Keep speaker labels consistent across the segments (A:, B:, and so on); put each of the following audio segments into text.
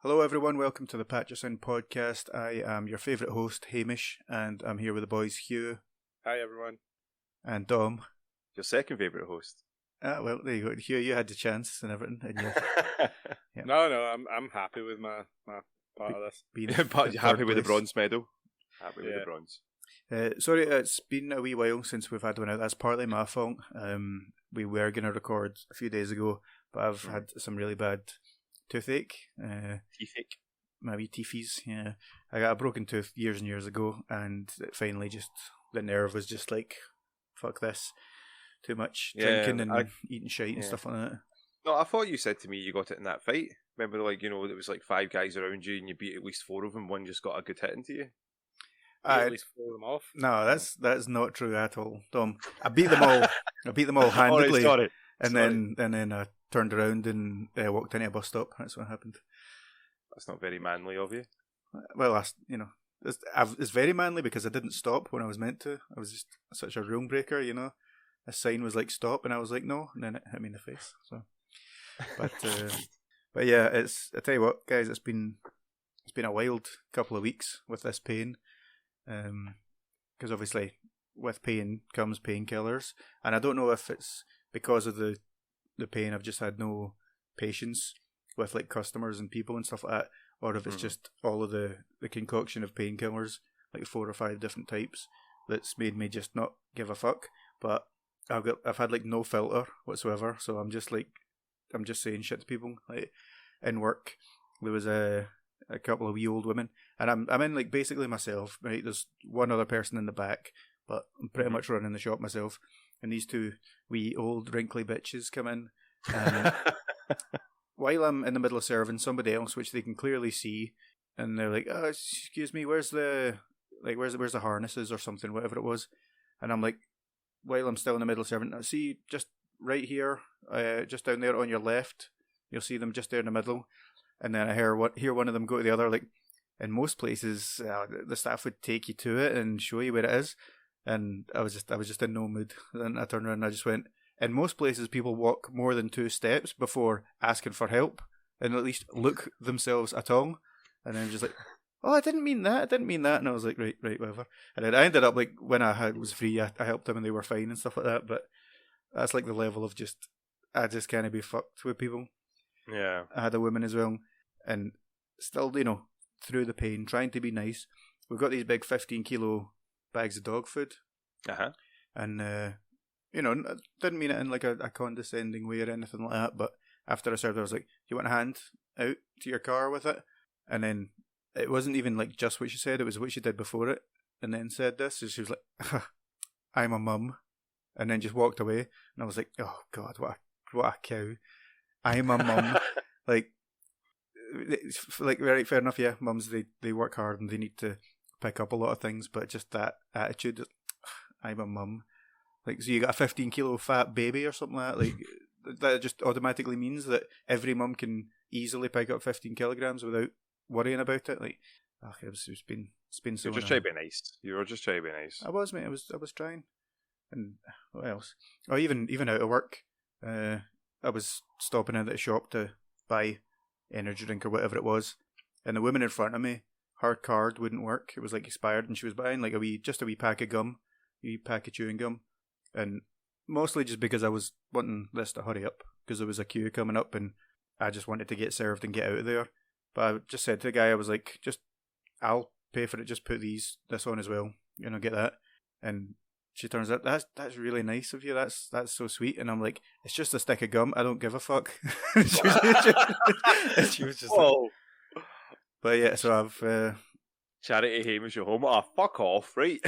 A: Hello everyone, welcome to the Patchlings podcast. I am your favourite host, Hamish, and I'm here with the boys Hugh.
B: Hi everyone.
A: And Dom.
C: Your second favourite host.
A: Well, there you go. Hugh, you had the chance and everything. And
B: yeah. No, I'm happy with my part of this.
C: Happy with the bronze medal? Happy with the bronze.
A: Sorry, it's been a wee while since we've had one out. That's partly my fault. We were going to record a few days ago, but I've had some really bad toothache.
C: Teethache?
A: My wee teethies, yeah. I got a broken tooth years and years ago, and it finally just, the nerve was just like, fuck this. Too much drinking and eating shite and stuff like that.
C: No, I thought you said to me you got it in that fight. Remember, there was like 5 guys around you and you beat at least 4 of them. One just got a good hit into you.
B: At least 4 of them off.
A: No, that's not true at all, Tom. I beat them all. I beat them all handedly.
C: Sorry.
A: And then I turned around and walked into a bus stop. That's what happened.
C: That's not very manly of you.
A: Well, it's very manly because I didn't stop when I was meant to. I was just such a rule breaker, you know. A sign was like stop, and I was like no, and then it hit me in the face. So, but yeah, I tell you what, guys, it's been a wild couple of weeks with this pain, because obviously with pain comes painkillers, and I don't know if it's because of the pain. I've just had no patience with like customers and people and stuff like that, or if it's just all of the concoction of painkillers, like 4 or 5 different types, that's made me just not give a fuck. But I've had like no filter whatsoever, so I'm just saying shit to people. Like in work, there was a couple of wee old women, and I'm in like basically myself. Right, there's one other person in the back, but I'm pretty much running the shop myself. And these 2 wee old wrinkly bitches come in, and while I'm in the middle of serving somebody else, which they can clearly see, and they're like, "Oh, excuse me, where's the harnesses or something, whatever it was," and I'm like, while I'm still in the middle of serving, I see just right here, just down there on your left, you'll see them just there in the middle, and then I hear one of them go to the other. Like in most places, the staff would take you to it and show you where it is, and I was just in no mood. Then I turned around and I just went. In most places, people walk more than 2 steps before asking for help, and at least look themselves at all. And then just like, oh, I didn't mean that. And I was like, right, whatever. And then I ended up like when I was free, I helped them and they were fine and stuff like that. But that's like the level of I just can't be fucked with people.
C: Yeah.
A: I had a woman as well, and still, through the pain, trying to be nice. We've got these big 15-kilo bags of dog food. And didn't mean it in like a condescending way or anything like that, but after I served, I was like, do you want a hand out to your car with it? And then it wasn't even like just what she said, it was what she did before it, and then said this, so she was like, I'm a mum, and then just walked away, and I was like, oh god, what a cow. I'm a mum. like very fair enough, yeah, mums, they work hard and they need to pick up a lot of things, but just that attitude, I'm a mum. Like, so you got a 15-kilo fat baby or something like that. Like, that just automatically means that every mum can easily pick up 15 kilograms without worrying about it. Like, it's been so.
C: You're just trying to be nice. You were just trying to be nice.
A: I was, mate. I was trying. And what else? Oh, even out of work, I was stopping in at the shop to buy energy drink or whatever it was, and the woman in front of me, her card wouldn't work. It was like expired, and she was buying like a wee pack of gum, a wee pack of chewing gum. And mostly just because I was wanting this to hurry up, because there was a queue coming up and I just wanted to get served and get out of there. But I just said to the guy, I was like, I'll pay for it, just put this on as well, get that. And she turns out, that's really nice of you, that's so sweet. And I'm like, it's just a stick of gum, I don't give a fuck. she was just like, but yeah, so I've
C: Charity Hamish, your home. Oh, fuck off, right?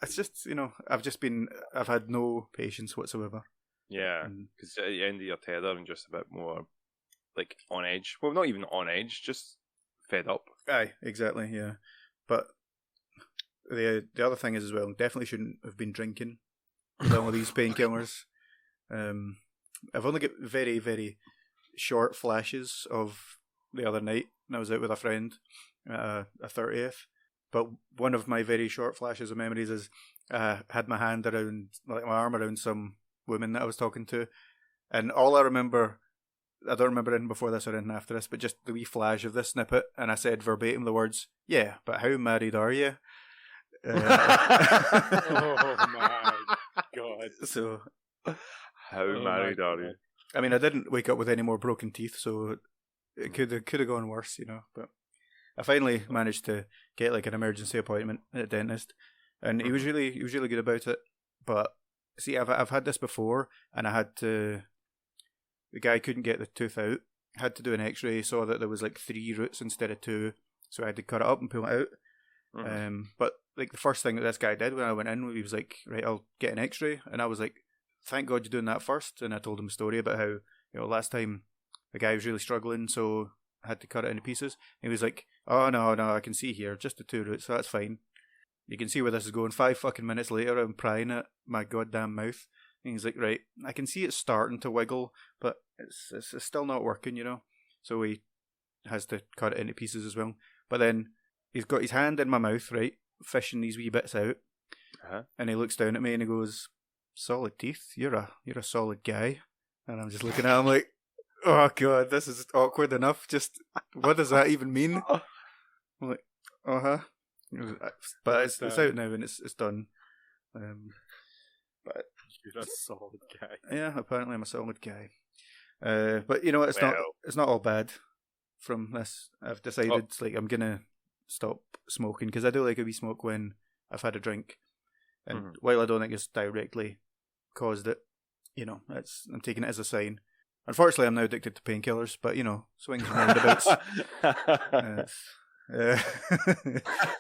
A: It's just, I've had no patience whatsoever.
C: Yeah, because at the end of your tether and just a bit more, like, on edge. Well, not even on edge, just fed up.
A: Aye, exactly, yeah. But the other thing is as well, definitely shouldn't have been drinking with all of these painkillers. I've only got very, very short flashes of the other night when I was out with a friend. A 30th, but one of my very short flashes of memories is had my hand around, like my arm around some woman that I was talking to, and all I remember I don't remember anything before this or anything after this, but just the wee flash of this snippet, and I said verbatim the words, "Yeah, but how married are you?"
B: Oh my god!
A: So,
C: how married are you?
A: I mean, I didn't wake up with any more broken teeth, so it could have gone worse, you know. But I finally managed to get like an emergency appointment at a dentist, and he was really good about it. But see, I've had this before, and I had to. The guy couldn't get the tooth out. Had to do an X-ray. Saw that there was like 3 roots instead of 2, so I had to cut it up and pull it out. But like the first thing that this guy did when I went in, he was like, "Right, I'll get an X-ray," and I was like, "Thank God you're doing that first." And I told him a story about how last time the guy was really struggling, so I had to cut it into pieces. And he was like, "Oh no, I can see here, just the 2 roots, so that's fine. You can see where this is going." 5 fucking minutes later, I'm prying at my goddamn mouth. And he's like, "Right, I can see it's starting to wiggle, but it's still not working, you know." So he has to cut it into pieces as well. But then he's got his hand in my mouth, right, fishing these wee bits out, and he looks down at me and he goes, "Solid teeth. You're a solid guy." And I'm just looking at him like, "Oh god, this is awkward enough. Just what does that even mean?" I'm like, but it's out now and it's done. But
B: you're a solid guy.
A: Yeah, apparently I'm a solid guy. But you know, it's not all bad. From this, I've decided like I'm gonna stop smoking because I do like a wee smoke when I've had a drink, and while I don't think it's directly caused it, you know, I'm taking it as a sign. Unfortunately, I'm now addicted to painkillers, but you know, swings and roundabouts.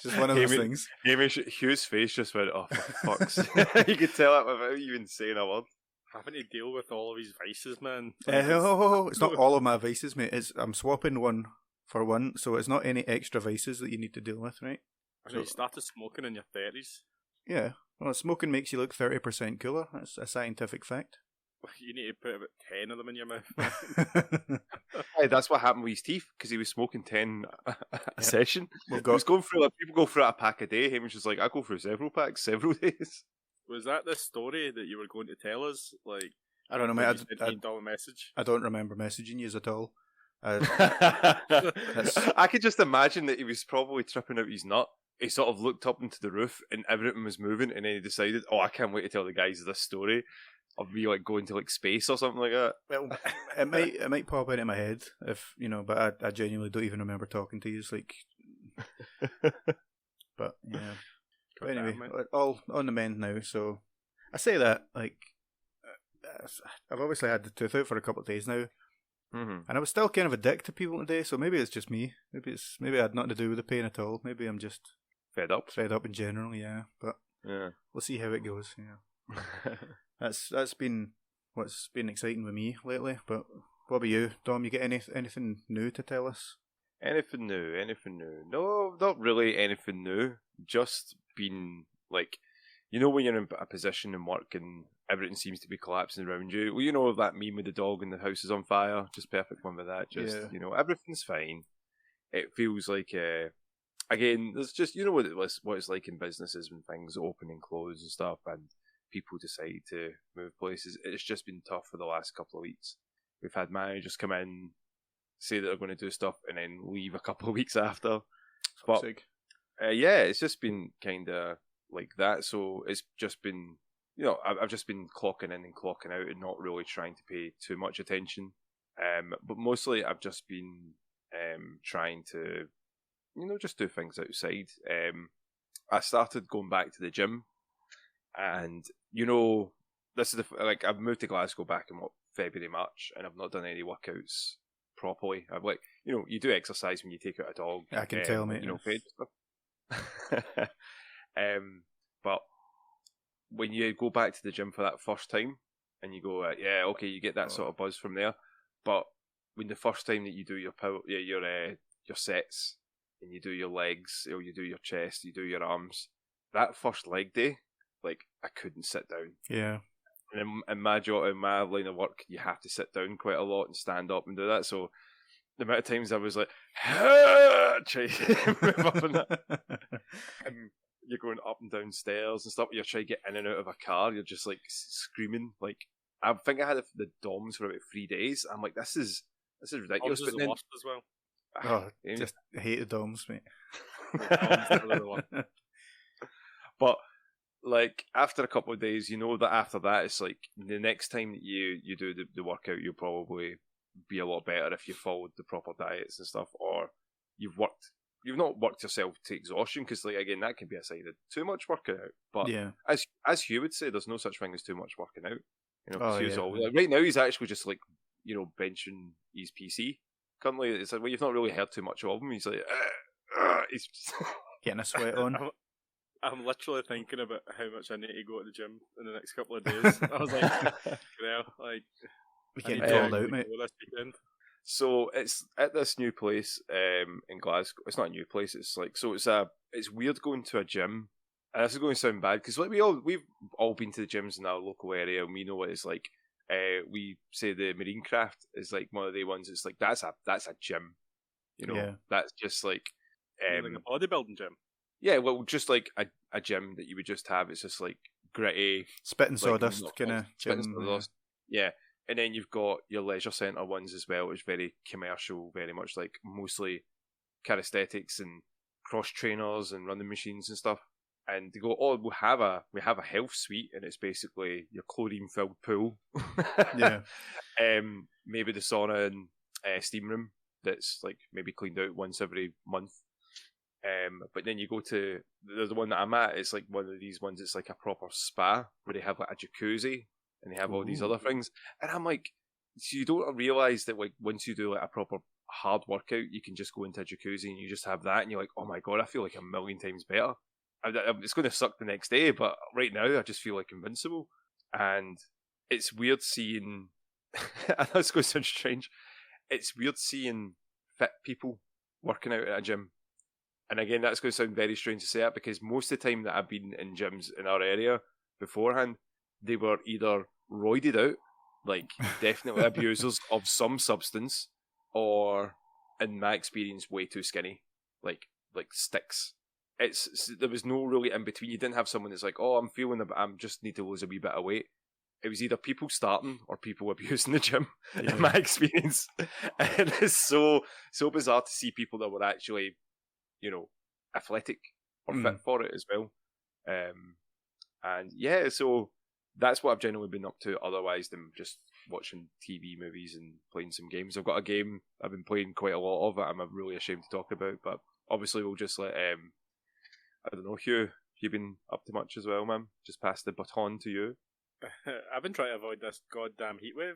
A: Just one of those things.
C: Hamish, Hugh's face just went, "Oh, for fuck's sake." You could tell it without even saying a word.
B: Having to deal with all of his vices, man.
A: It's not all of my vices, mate. I'm swapping one for one, so it's not any extra vices that you need to deal with, right?
B: So you started smoking in your 30s?
A: Yeah. Well, smoking makes you look 30% cooler. That's a scientific fact.
B: You need to put about 10 of them in your mouth.
C: Hey, that's what happened with his teeth, because he was smoking 10 a session.
A: He
C: was going through, people go through a pack a day. Hamish was like, I go through several packs, several days.
B: Was that the story that you were going to tell us? Like,
A: I don't know, mate.
B: I
A: don't remember messaging you at all.
C: I could just imagine that he was probably tripping out his nut. He sort of looked up into the roof and everything was moving, and then he decided, "Oh, I can't wait to tell the guys this story of me like going to like space or something like that."
A: Well, it might pop into my head if you know, but I genuinely don't even remember talking to you. It's like, but yeah. But anyway, all on the mend now. So I say that like I've obviously had the tooth out for a couple of days now, and I was still kind of a dick to people today. So maybe it's just me. Maybe it had nothing to do with the pain at all. Maybe I'm just
C: fed up
A: in general. Yeah, but we'll see how it goes. Yeah, that's been what's been exciting with me lately. But what about you, Dom? You get anything new to tell us?
C: Anything new? No, not really anything new. Just been like, you know, when you're in a position in work and everything seems to be collapsing around you. Well, you know that meme with the dog and the house is on fire. Just perfect one with that. Just you know, everything's fine. It feels like again, there's just, you know what it's like in businesses when things open and close and stuff, and people decide to move places. It's just been tough for the last couple of weeks. We've had managers come in, say that they're going to do stuff, and then leave a couple of weeks after. But yeah, it's just been kind of like that. So it's just been, you know, I've just been clocking in and clocking out and not really trying to pay too much attention. But mostly I've just been trying to, you know, just do things outside. I started going back to the gym, and you know, this is like I've moved to Glasgow back in February, March, and I've not done any workouts properly. I've like, you know, you do exercise when you take out a dog.
A: I can tell, mate.
C: You know, fed stuff. But when you go back to the gym for that first time and you go, yeah, okay, you get that sort of buzz from there. But when the first time that you do your sets and you do your legs or you do your chest, you do your arms, that first leg day, like I couldn't sit down.
A: Yeah.
C: And in my job, in my line of work, you have to sit down quite a lot and stand up and do that. So the amount of times I was like, try to move up and that. And you're going up and down stairs and stuff. You're trying to get in and out of a car. You're just like screaming. Like, I think I had the DOMS for about 3 days. I'm like, this is this is ridiculous.
B: But
C: But then,
B: wasp as well.
A: Oh, just hate the doms, mate.
C: But like after a couple of days, you know that after that, it's like the next time that you do the workout, you'll probably be a lot better if you followed the proper diets and stuff, or you've not worked yourself to exhaustion, because like again, that can be a sign of too much working out. But
A: yeah,
C: as Hugh would say, there's no such thing as too much working out. You know, 'cause Hugh's
A: yeah.
C: like, right now he's actually just like, you know, benching his PC. Currently, it's like, well, you've not really heard too much of him. He's like, he's
A: getting a sweat on.
B: I'm literally thinking about how much I need to go to the gym in the next couple of days. I was like,
A: we getting called out, mate.
B: This weekend.
C: So it's at this new place in Glasgow. It's not a new place. It's like, so it's weird going to a gym. And this is going to sound bad because like we've all been to the gyms in our local area, and we know what it's like. We say the Marine Craft is like one of the ones. It's like that's a gym, you know.
A: Yeah.
C: That's just like
B: like a bodybuilding gym.
C: Yeah, well, just like a gym that you would just have. It's just like gritty,
A: spitting sawdust kind of gym.
C: Sawdust. Yeah. And then you've got your leisure centre ones as well, which is very commercial, very much like mostly calisthenics and cross trainers and running machines and stuff. And they go, oh, we have a health suite, and it's basically your chlorine filled pool.
A: Yeah.
C: Maybe the sauna and steam room that's like maybe cleaned out once every month. But then you go to the one that I'm at. It's like one of these ones. It's like a proper spa where they have like a jacuzzi and they have all these other things. And I'm like, so you don't realize that like once you do like a proper hard workout, you can just go into a jacuzzi and you just have that, and you're like, oh my god, I feel like a million times better. It's going to suck the next day, but right now I just feel like invincible. And it's weird seeing. I know it's going to sound strange. It's weird seeing fit people working out at a gym. And again, that's going to sound very strange to say that, because most of the time that I've been in gyms in our area beforehand, they were either roided out, like definitely abusers of some substance, or, in my experience, way too skinny, like sticks. There was no really in between. You didn't have someone that's like, oh, I'm just need to lose a wee bit of weight. It was either people starting or people abusing the gym, in my experience. And it's so bizarre to see people that were actually, you know, athletic or fit for it as well. And yeah, so that's what I've generally been up to, otherwise than just watching TV, movies, and playing some games. I've got a game I've been playing quite a lot of it. I'm really ashamed to talk about, but obviously we'll just let, I don't know, Hugh, you've been up to much as well, man. Just pass the baton to you.
B: I've been trying to avoid this goddamn heatwave.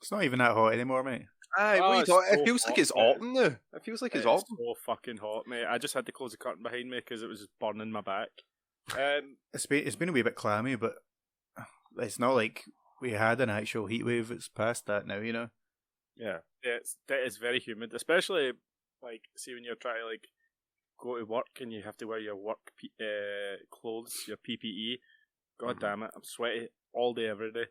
A: It's not even that hot anymore, mate.
C: Aye, what are you talking? It feels like it's autumn now. It feels like it's autumn.
B: It's so fucking hot, mate. I just had to close the curtain behind me because it was just burning my back.
A: It's been a wee bit clammy, but it's not like we had an actual heat wave. It's past that now, you know.
B: Yeah, it's very humid, especially like see when you're trying to like go to work and you have to wear your work clothes, your PPE. God damn it, I'm sweaty all day, every day.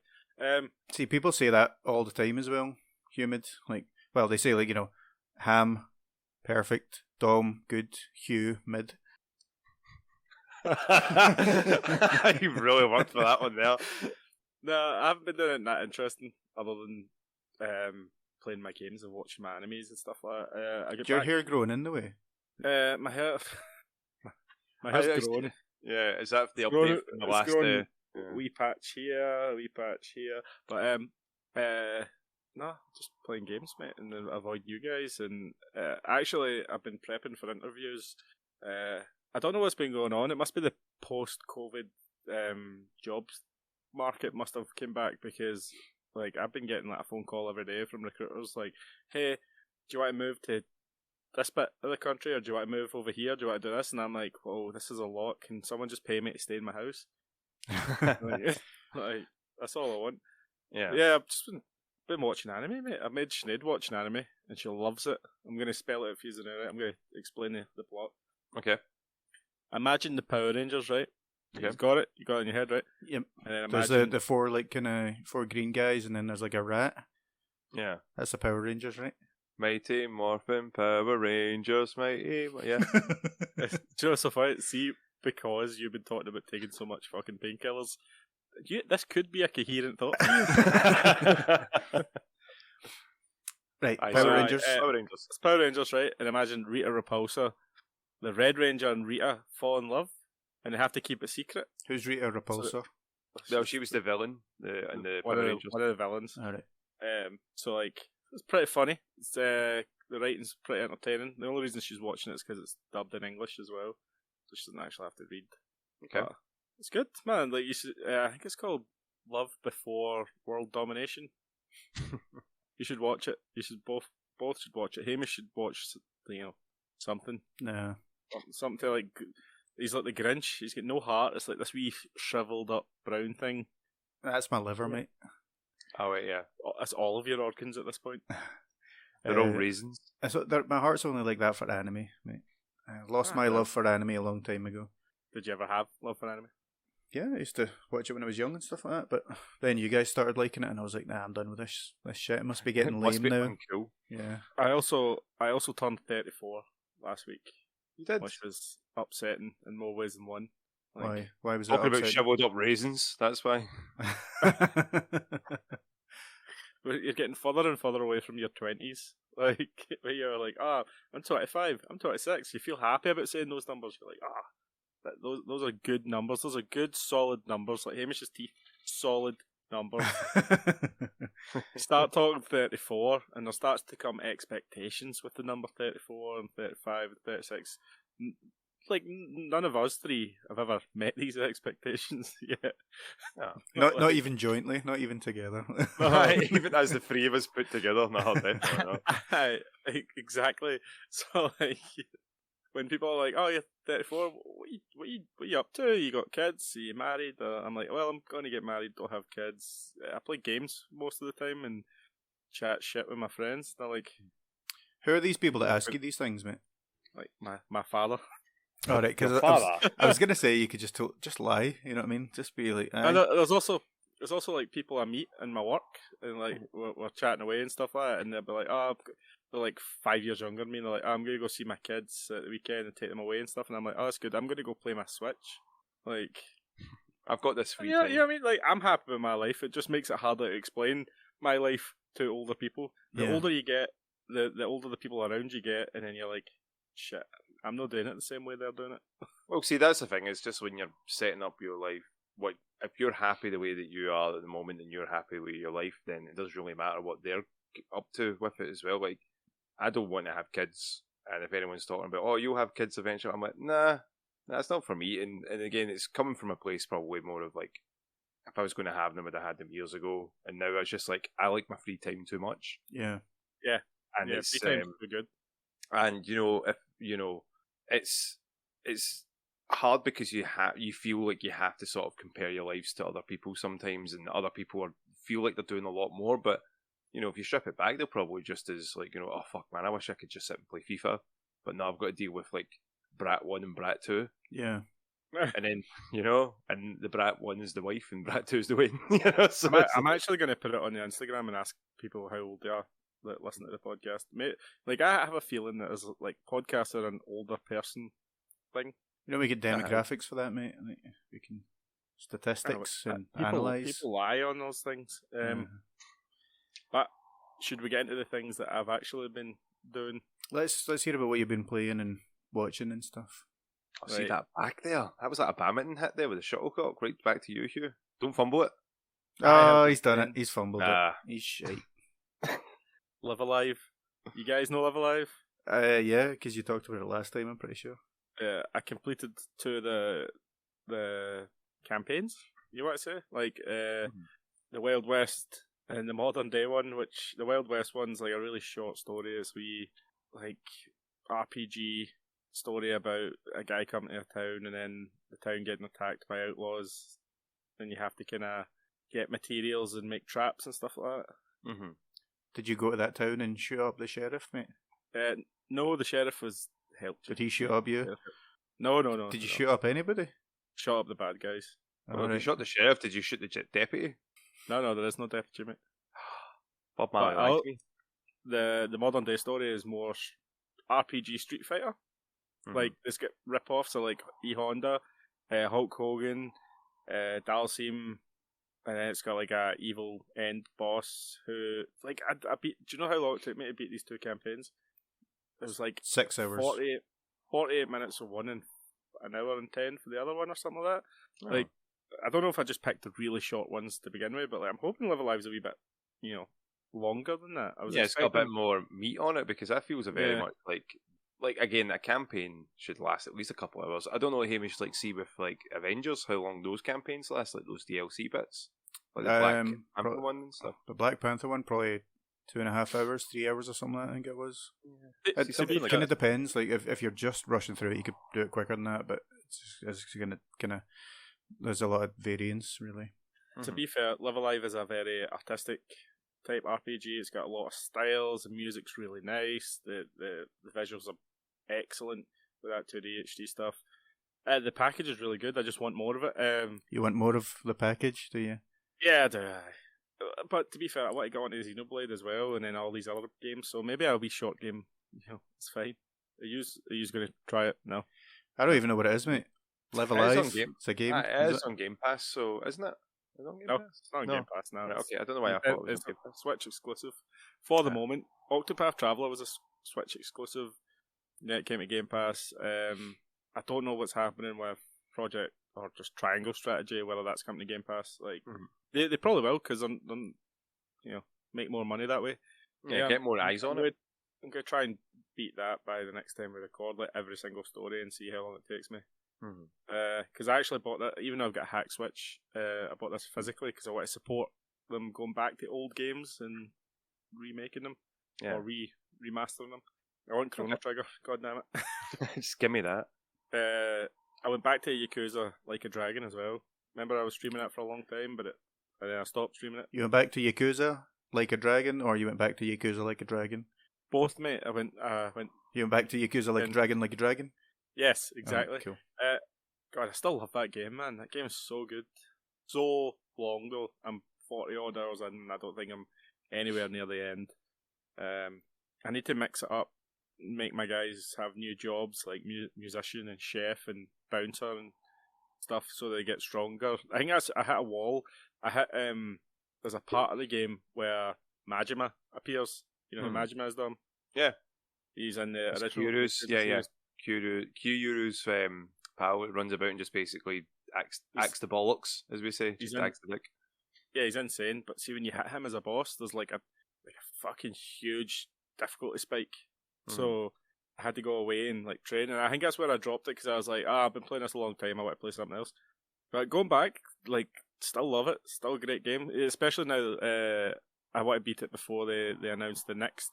A: See, people say that all the time as well. Humid, like, well, they say like, you know, Ham, perfect, Dom, good, Hugh, mid.
C: You really worked for that one there.
B: No, I haven't been doing it that interesting, other than playing my games and watching my animes and stuff like that.
A: Is your hair growing in the way?
B: My hair's grown.
C: Yeah, is that the update from the last day?
B: Wee patch here, but no, just playing games, mate, and avoid you guys. And actually, I've been prepping for interviews. I don't know what's been going on. It must be the post-COVID jobs market must have came back, because like I've been getting like a phone call every day from recruiters like, "Hey, do you want to move to this bit of the country, or do you want to move over here? Do you want to do this?" And I'm like, "Whoa, this is a lot. Can someone just pay me to stay in my house?" like that's all I want. Yeah. I've just been watching anime, mate. I made Sinead watch an anime, and she loves it. I'm going to spell it if he's in it. I'm going to explain the plot.
C: Okay.
B: Imagine the Power Rangers, right?
C: Okay.
B: You got it in your head, right?
A: Yep.
B: And then
A: There's the four like kind of four green guys, and then there's like a rat.
C: Yeah.
A: That's the Power Rangers, right?
C: Mighty Morphin Power Rangers, mighty. Yeah.
B: Do you know what's so funny? See, because you've been talking about taking so much fucking painkillers, this could be a coherent thought for you.
A: Right,
C: Aye,
A: Power
C: so,
A: Rangers.
C: Power Rangers.
B: It's Power Rangers, right? And imagine Rita Repulsa, the Red Ranger, and Rita fall in love, and they have to keep it secret.
A: Who's Rita Repulsa?
C: Well, she was the villain in the Power Rangers.
B: One of the villains.
A: All right.
B: So like, it's pretty funny. It's the writing's pretty entertaining. The only reason she's watching it is because it's dubbed in English as well, so she doesn't actually have to read.
C: Okay.
B: But it's good, man. Like you should, I think it's called Love Before World Domination. You should watch it. You should both should watch it. Hamish should watch, something.
A: No.
B: Something like, he's like the Grinch. He's got no heart. It's like this wee shriveled up brown thing.
A: That's my liver, mate.
C: Oh wait, yeah.
B: That's all of your organs at this point.
C: They're all raisins.
A: My heart's only like that for anime, mate. I lost my love for anime a long time ago.
B: Did you ever have love for anime?
A: Yeah, I used to watch it when I was young and stuff like that, but then you guys started liking it and I was like, nah, I'm done with this shit. It must be getting
C: Must
A: lame
C: be
A: now.
C: cool.
A: Yeah.
B: I also turned 34 last week,
C: You did.
B: which was upsetting in more ways than one.
A: Why? Why was
C: Talking
A: that
C: about
A: upsetting?
C: shriveled up raisins. That's why.
B: You're getting further and further away from your 20s. Like, where you're like, I'm 25, I'm 26. You feel happy about saying those numbers. You're like, those are good numbers. Those are good, solid numbers. Like Hamish's teeth, solid numbers. Start talking 34, and there starts to come expectations with the number 34 and 35 and 36. Like, none of us three have ever met these expectations yet.
C: No.
A: not even jointly, not even together.
C: Even as the three of us put together, no, definitely not.
B: Exactly. So, like, when people are like, "Oh, you're 34. What you up to? You got kids? Are you married?" I'm like, "Well, I'm going to get married. Don't have kids. I play games most of the time and chat shit with my friends." They're like,
A: Who are these people that ask you these things, mate?
B: like my father.
A: All right, because I was gonna say you could just lie. You know what I mean? Just be like.
B: And there's also like people I meet in my work, and like we're chatting away and stuff like that, and they'll be like, they're like 5 years younger than me, and they're like, I'm gonna go see my kids at the weekend and take them away and stuff, and I'm like, that's good. I'm gonna go play my Switch. Like,
C: I've got this free
B: yeah,
C: time.
B: you know what I mean? Like, I'm happy with my life. It just makes it harder to explain my life to older people. The older you get, the older the people around you get, and then you're like, shit, I'm not doing it the same way they're doing it.
C: Well, see, that's the thing. It's just when you're setting up your life, if you're happy the way that you are at the moment and you're happy with your life, then it doesn't really matter what they're up to with it as well. Like, I don't want to have kids, and if anyone's talking about, oh, you'll have kids eventually, I'm like, nah, that's not for me. And again, it's coming from a place probably more of like, if I was going to have them, I'd have had them years ago, and now it's just like, I like my free time too much.
A: Yeah.
C: And
B: yeah,
C: it's
B: free time's pretty good.
C: and it's hard because you feel like you have to sort of compare your lives to other people sometimes, and other people feel like they're doing a lot more. But if you strip it back, they're probably just as like, oh fuck man, I wish I could just sit and play FIFA, but now I've got to deal with like Brat 1 and Brat 2.
A: Yeah.
C: And then and the Brat 1 is the wife and Brat 2 is the win. So
B: I'm actually going to put it on the Instagram and ask people how old they are that listen to the podcast. Mate, like, I have a feeling that as like podcasts are an older person thing.
A: We get demographics for that, mate. Like, we can statistics and analyze.
B: People lie on those things. But should we get into the things that I've actually been doing?
A: Let's hear about what you've been playing and watching and stuff.
C: I see that back there. That was like a badminton hit there with a shuttlecock. Right back to you, Hugh. Don't fumble it.
A: Oh, he's done it. He's fumbled it. He's shite.
B: Live Alive. You guys know Live Alive?
A: Yeah, because you talked about it last time, I'm pretty sure.
B: I completed 2 of the campaigns, you want to say? Like, the Wild West and the modern day one, which the Wild West one's like a really short story. It's like RPG story about a guy coming to a town and then the town getting attacked by outlaws, and you have to kind of get materials and make traps and stuff like that.
C: Mm-hmm.
A: Did you go to that town and shoot up the sheriff, mate?
B: No, the sheriff was helped.
A: Did he shoot up you?
B: No.
A: Did you shoot up anybody?
B: Shot up the bad guys.
C: Well, you shot the sheriff. Did you shoot the deputy?
B: No, there is no deputy, mate.
C: Bob Marley liked me.
B: The modern day story is more RPG Street Fighter.
C: Mm-hmm.
B: Like, this get rip-offs, so like E Honda, Hulk Hogan, Dalsim, and then it's got like a evil end boss who like I beat. Do you know how long it took me to beat these 2 campaigns? It was like
A: 6 hours.
B: 48 minutes for one and an hour and 10 for the other one or something like that.
C: Oh.
B: Like, I don't know if I just picked the really short ones to begin with, but like I'm hoping Live Alive's a wee bit, longer than that. I was
C: it's got a
B: expecting
C: bit more meat on it because that feels a very
B: Yeah.
C: much like again, a campaign should last at least a couple of hours. I don't know, Hamish, see with like Avengers how long those campaigns last, like those DLC bits, like the Black Panther one and stuff.
A: The Black Panther one probably 2.5 hours, 3 hours or something like that, I think it was. It
C: something like
A: kind of
C: that.
A: depends. Like if you're just rushing through it, you could do it quicker than that. But it's gonna kind of there's a lot of variance really.
B: To be fair, Live Alive is a very artistic type RPG. It's got a lot of styles. The music's really nice. The visuals are excellent with that 2D HD stuff. The package is really good. I just want more of it.
A: You want more of the package, do you?
B: Yeah, I do. But to be fair, I want to get onto Xenoblade as well, and then all these other games. So maybe I'll be short game. It's fine. Are you going to try it? No.
A: I don't even know what it is, mate. Live
C: It is
A: Alive.
C: on Game.
A: It's a game.
C: It is on Game Pass, so isn't it? Is it on Game
B: No,
C: Pass?
B: it's not on
C: No.
B: Game Pass now.
C: Right, okay, I don't know why I thought it was
B: It's
C: on Game
B: a
C: Pass.
B: Switch exclusive for the moment. Octopath Traveler was a Switch exclusive. Yeah, it came to Game Pass. I don't know what's happening with Project or just Triangle Strategy, whether that's coming to Game Pass. Like they probably will because they're make more money that way.
C: Yeah, get more eyes on it.
B: I'm going to try and beat that by the next time we record, like every single story, and see how long it takes me. Because I actually bought that, even though I've got a hack Switch, I bought this physically because I want to support them going back to old games and remaking them or remastering them. I want Chrono Trigger, god damn it.
C: Just give me that.
B: I went back to Yakuza Like a Dragon as well. Remember I was streaming that for a long time, but then I stopped streaming it.
A: You went back to Yakuza Like a Dragon, or you went back to Yakuza Like a Dragon?
B: Both, mate. I went.
A: You went back to Yakuza Like a Dragon, Like a Dragon?
B: Yes, exactly.
A: Oh, cool.
B: God, I still love that game, man. That game is so good. So long though. I'm 40 odd hours in, and I don't think I'm anywhere near the end. I need to mix it up, make my guys have new jobs like musician and chef and bouncer and stuff, so they get stronger. I think I hit a wall. There's a part of the game where Majima appears. You know who Majima is, Dom?
C: Yeah.
B: He's in the original.
C: Kyuru's, Kyuru's pal that runs about and just basically acts the bollocks, as we say. Just acts the dick.
B: Yeah, he's insane. But see, when you hit him as a boss, there's like a fucking huge difficulty spike. So I had to go away and like train, and I think that's where I dropped it because I was like, I've been playing this a long time. I want to play something else. But going back, like, still love it. Still a great game, especially now. I want to beat it before they announce the next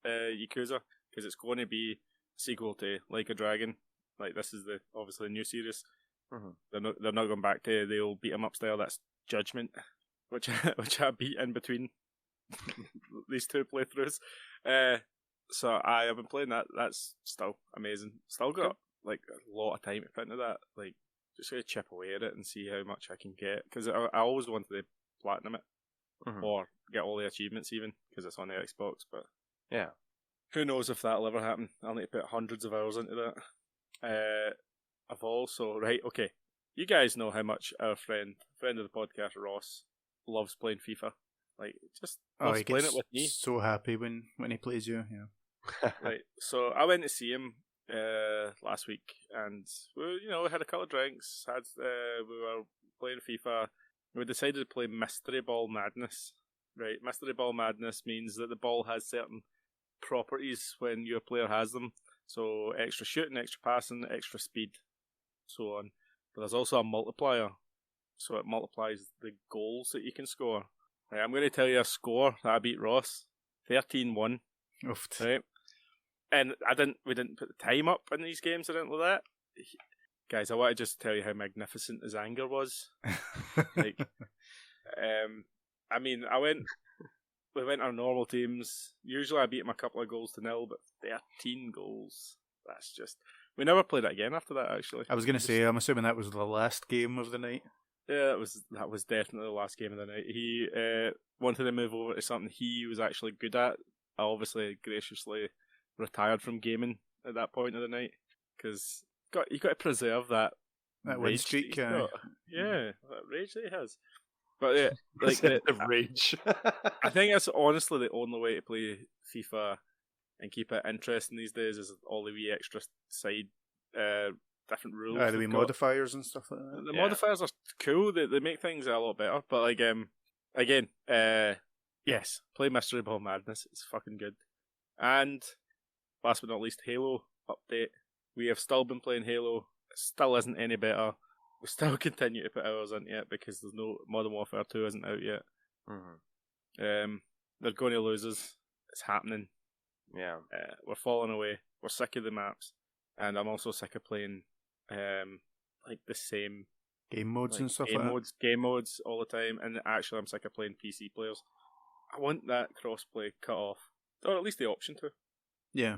B: Yakuza, because it's going to be a sequel to Like a Dragon. Like, this is obviously a new series. They're not going back to the old beat 'em up style. That's Judgment, which I beat in between these two playthroughs. So I have been playing that. That's still amazing. Still got like a lot of time to put into that. Like, just gonna chip away at it and see how much I can get, because I always wanted to platinum it or get all the achievements even, because it's on the Xbox. But
C: yeah,
B: who knows if that'll ever happen. I'll need to put hundreds of hours into that. I've also okay. You guys know how much our friend of the podcast, Ross, loves playing FIFA. Like, just loves
A: he
B: playing
A: gets
B: it with me.
A: so happy when he plays you. Yeah.
B: Right. So I went to see him last week, and we had a couple of drinks. We were playing FIFA. We decided to play Mystery Ball Madness. Right. Mystery Ball Madness means that the ball has certain properties when your player has them. So extra shooting, extra passing, extra speed, so on. But there's also a multiplier, so it multiplies the goals that you can score. Right, I'm going to tell you a score that I beat Ross, 13-1.
A: Oof.
B: Right, and we didn't put the time up in these games or anything like that. Guys, I want to just tell you how magnificent his anger was. Like, I mean, we went our normal teams. Usually I beat him a couple of goals to nil, but 13 goals. That's just... We never played it again after that, actually.
A: I was going to say, I'm assuming that was the last game of the night.
B: Yeah, that was definitely the last game of the night. He wanted to move over to something he was actually good at. I obviously graciously retired from gaming at that point of the night, because you got to preserve that
A: win streak.
B: that that rage that he has. But yeah, like
C: the rage.
B: I think that's honestly the only way to play FIFA and keep it interesting these days is all the wee extra side different rules.
A: The wee modifiers and stuff like that.
B: The modifiers are cool. They make things a lot better. But like again, yes, play Mystery Ball Madness. It's fucking good. And last but not least, Halo update. We have still been playing Halo. It still isn't any better. We still continue to put hours into it because there's no Modern Warfare 2 isn't out yet.
C: Mm-hmm.
B: They're going to lose us. It's happening.
C: Yeah.
B: We're falling away. We're sick of the maps, and I'm also sick of playing like the same
A: game modes and stuff
B: game modes all the time. And actually, I'm sick of playing PC players. I want that crossplay cut off, or at least the option to.
A: Yeah.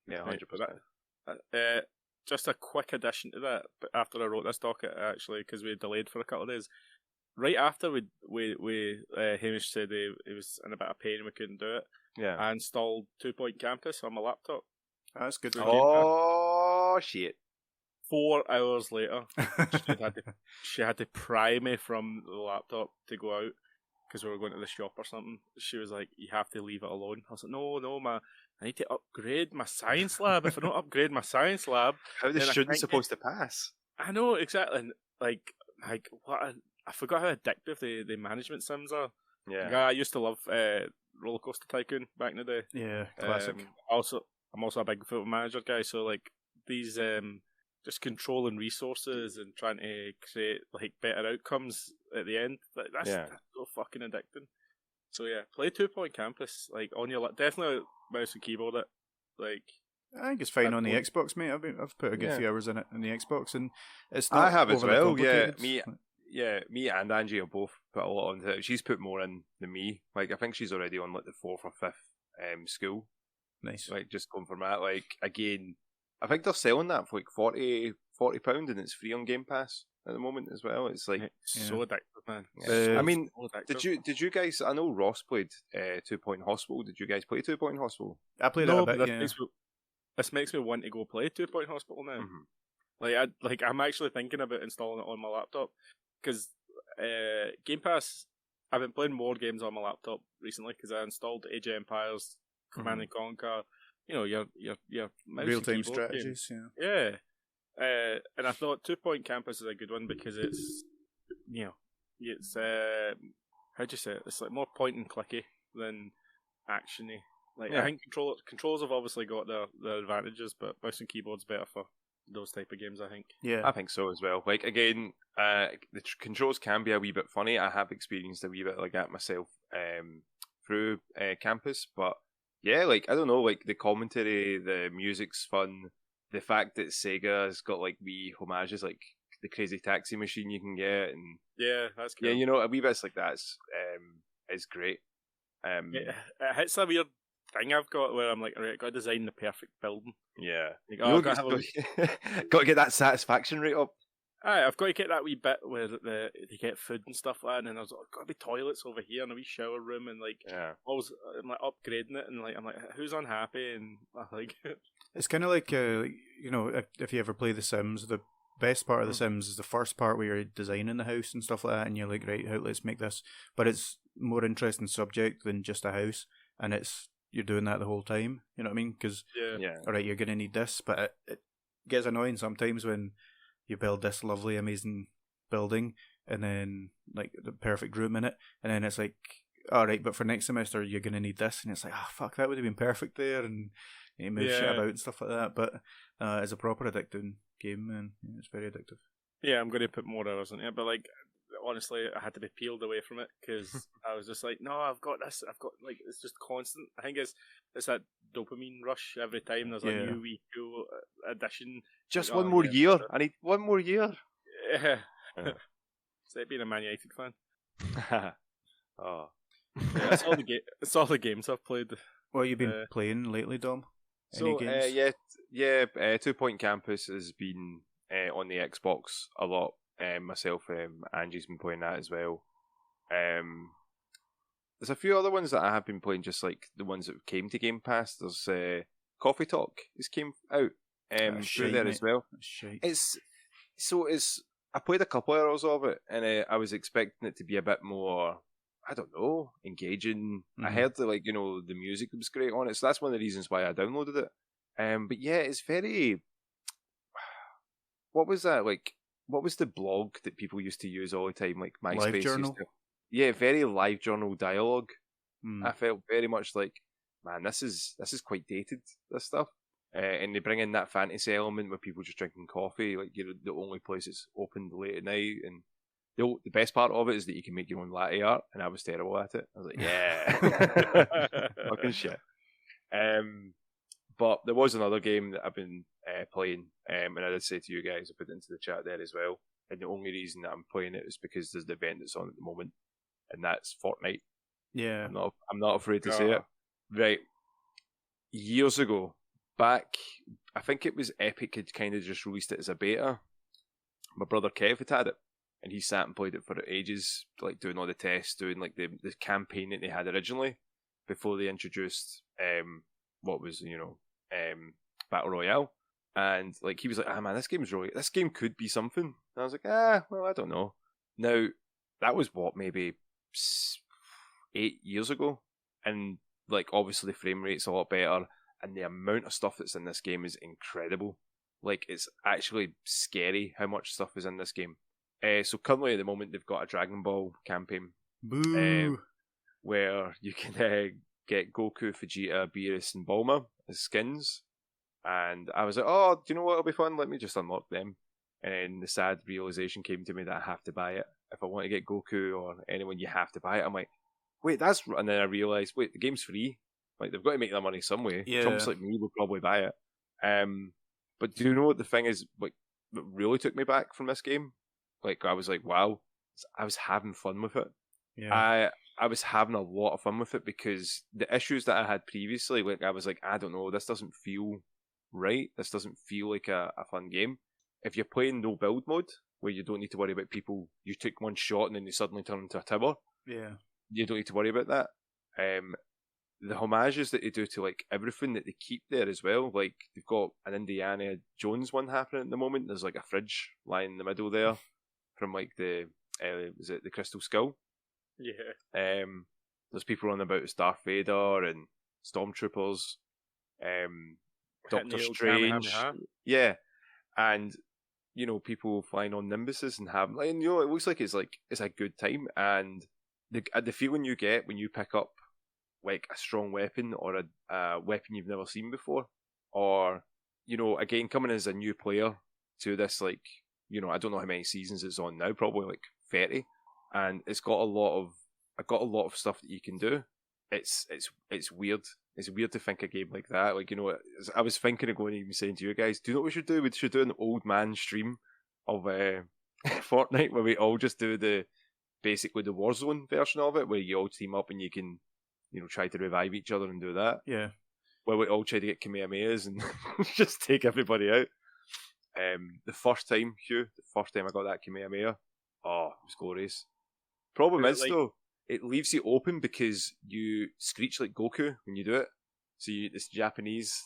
C: 100%.
B: Just a quick addition to that. But after I wrote this docket, actually, because we delayed for a couple of days, right after we Hamish said he was in a bit of pain and we couldn't do it.
C: Yeah.
B: I installed 2 Point Campus on my laptop.
A: That's good.
C: Oh shit!
B: 4 hours later, she had to pry me from the laptop to go out because we were going to the shop or something. She was like, "You have to leave it alone." I was like, "No, I need to upgrade my science lab. If I don't upgrade my science lab,
C: how the student's supposed to pass?"
B: I know exactly. And like what? I forgot how addictive the management sims are.
C: Yeah.
B: I used to love Roller Coaster Tycoon back in the day.
A: Yeah, classic.
B: I'm also a big Football Manager guy, so like these just controlling resources and trying to create like better outcomes at the end. That's so fucking addicting. So yeah, play 2 Point Campus like on your definitely mouse and keyboard it. Like
A: I think it's fine on the Xbox, mate. I've put a good few hours in it on the Xbox, and it's not.
C: I have as well.
A: Yeah,
C: me and Angie have both put a lot into it. She's put more in than me. Like I think she's already on like the 4th or 5th school.
A: Nice.
C: Like just going from that. Like again, I think they're selling that for like £40 and it's free on Game Pass at the moment as well. It's like
B: so addictive, man.
C: I mean, did you guys? I know Ross played 2 Point Hospital. Did you guys play 2 Point Hospital?
A: I played it a bit.
B: This makes me want to go play 2 Point Hospital now. Mm-hmm. I'm actually thinking about installing it on my laptop because Game Pass. I've been playing more games on my laptop recently because I installed Age of Empires, Command and Conquer. You know, your
A: real-time strategies.
B: Game. Yeah. And I thought 2 Point Campus is a good one because it's it's how'd you say it? It's like more point and clicky than actiony. I think controls have obviously got their advantages, but mouse and keyboard's better for those type of games, I think.
C: Yeah, I think so as well. Like again, the controls can be a wee bit funny. I have experienced a wee bit like that myself through Campus, but yeah, like I don't know, like the commentary, the music's fun. The fact that Sega has got like wee homages, like the Crazy Taxi machine you can get, and
B: that's cool.
C: Yeah, a wee bits like that is great.
B: It hits a weird thing I've got where I'm like, alright, I've got to design the perfect building.
C: Yeah,
B: got
C: to get that satisfaction rate up.
B: I've got to get that wee bit where they get food and stuff like that, and then I was like, got to be toilets over here and a wee shower room, and like, I'm like upgrading it, and like, I'm like, who's unhappy? And I like it.
A: It's kind of like, if you ever play The Sims, the best part of The Sims is the first part where you're designing the house and stuff like that, and you're like, right, let's make this. But it's more interesting subject than just a house, and you're doing that the whole time. You know what I mean? Because, all right, you're going to need this, but it gets annoying sometimes when you build this lovely, amazing building, and then, like, the perfect room in it, and then it's like, all right, but for next semester, you're going to need this, and it's like, fuck, that would have been perfect there, and you move shit about and stuff like that. But it's a proper addicting game, and it's very addictive.
B: Yeah, I'm going to put more hours in it, but like, honestly, I had to be peeled away from it because I was just like, no, I've got this. I've got like, it's just constant. I think it's that dopamine ruch every time there's a new wee cool addition.
C: Just one more year. I need one more year.
B: Yeah. It's like being a Man United fan.
C: Oh.
B: That's all the games I've played.
A: What have you been playing lately, Dom? Any games?
C: 2 Point Campus has been on the Xbox a lot. Myself, Angie's been playing that as well. There's a few other ones that I have been playing, just like the ones that came to Game Pass. There's Coffee Talk. This came out through there as well.
A: It's
C: I played a couple hours of it, and I was expecting it to be a bit more, I don't know, engaging. I heard that, like, the music was great on it, so that's one of the reasons why I downloaded it. But yeah, it's very. What was that like? What was the blog that people used to use all the time, like MySpace?
A: Live journal.
C: Yeah, very live journal dialogue.
A: Mm.
C: I felt very much like, man, this is quite dated. This stuff, and they bring in that fantasy element where people just drinking coffee, like you're the only place it's open late at night, and the best part of it is that you can make your own latte art, and I was terrible at it. I was like, yeah, fucking shit. But there was another game that I've been playing, and I did say to you guys, I put it into the chat there as well. And the only reason that I'm playing it is because there's the event that's on at the moment, and that's Fortnite.
A: Yeah,
C: I'm not afraid to say it. Right, years ago, back, I think it was Epic had kind of just released it as a beta. My brother Kev had it, and he sat and played it for ages, like doing all the tests, doing like the campaign that they had originally before they introduced what was Battle Royale. And like he was like, man, this game could be something. And I was like, well, I don't know. Now that was maybe 8 years ago, and like obviously the frame rate's a lot better, and the amount of stuff that's in this game is incredible. Like, it's actually scary how much stuff is in this game. So currently at the moment they've got a Dragon Ball campaign.
A: Boo!
C: Where you can get Goku, Vegeta, Beerus, and Bulma as skins. And I was like, oh, do you know what will be fun? Let me just unlock them. And then the sad realization came to me that I have to buy it. If I want to get Goku or anyone, you have to buy it. I'm like, wait, and then I realised, wait, the game's free. Like, they've got to make their money some way.
A: Yeah.
C: Chumps like me will probably buy it. But do you know what the thing is, like, that really took me back from this game? Like, I was like, wow, I was having fun with it.
A: Yeah.
C: I was having a lot of fun with it because the issues that I had previously, like, I was like, I don't know, this doesn't feel right. This doesn't feel like a fun game. If you're playing no build mode, where you don't need to worry about people, you took one shot and then they suddenly turn into a tower.
A: Yeah.
C: You don't need to worry about that. The homages that they do to like everything that they keep there as well. Like, they've got an Indiana Jones one happening at the moment. There's like a fridge lying in the middle there from like the is it the Crystal Skull?
B: Yeah.
C: There's people running about as Darth Vader and Stormtroopers. Doctor Strange. Yeah. And people flying on Nimbuses and having, like, it looks like it's a good time. And the feeling you get when you pick up like a strong weapon or a weapon you've never seen before, or again, coming as a new player to this, like, I don't know how many seasons it's on now, probably like 30, and it's got a lot of stuff that you can do. It's weird. It's weird to think a game like that. Like, I was thinking of going and even saying to you guys, do you know what we should do? We should do an old man stream of Fortnite where we all just do basically the Warzone version of it, where you all team up and you can, try to revive each other and do that.
A: Yeah.
C: Where we all try to get Kamehamehas and just take everybody out. The first time, Hugh, I got that Kamehameha, oh, it was glorious. Problem is, though, it leaves you open because you screech like Goku when you do it. So this Japanese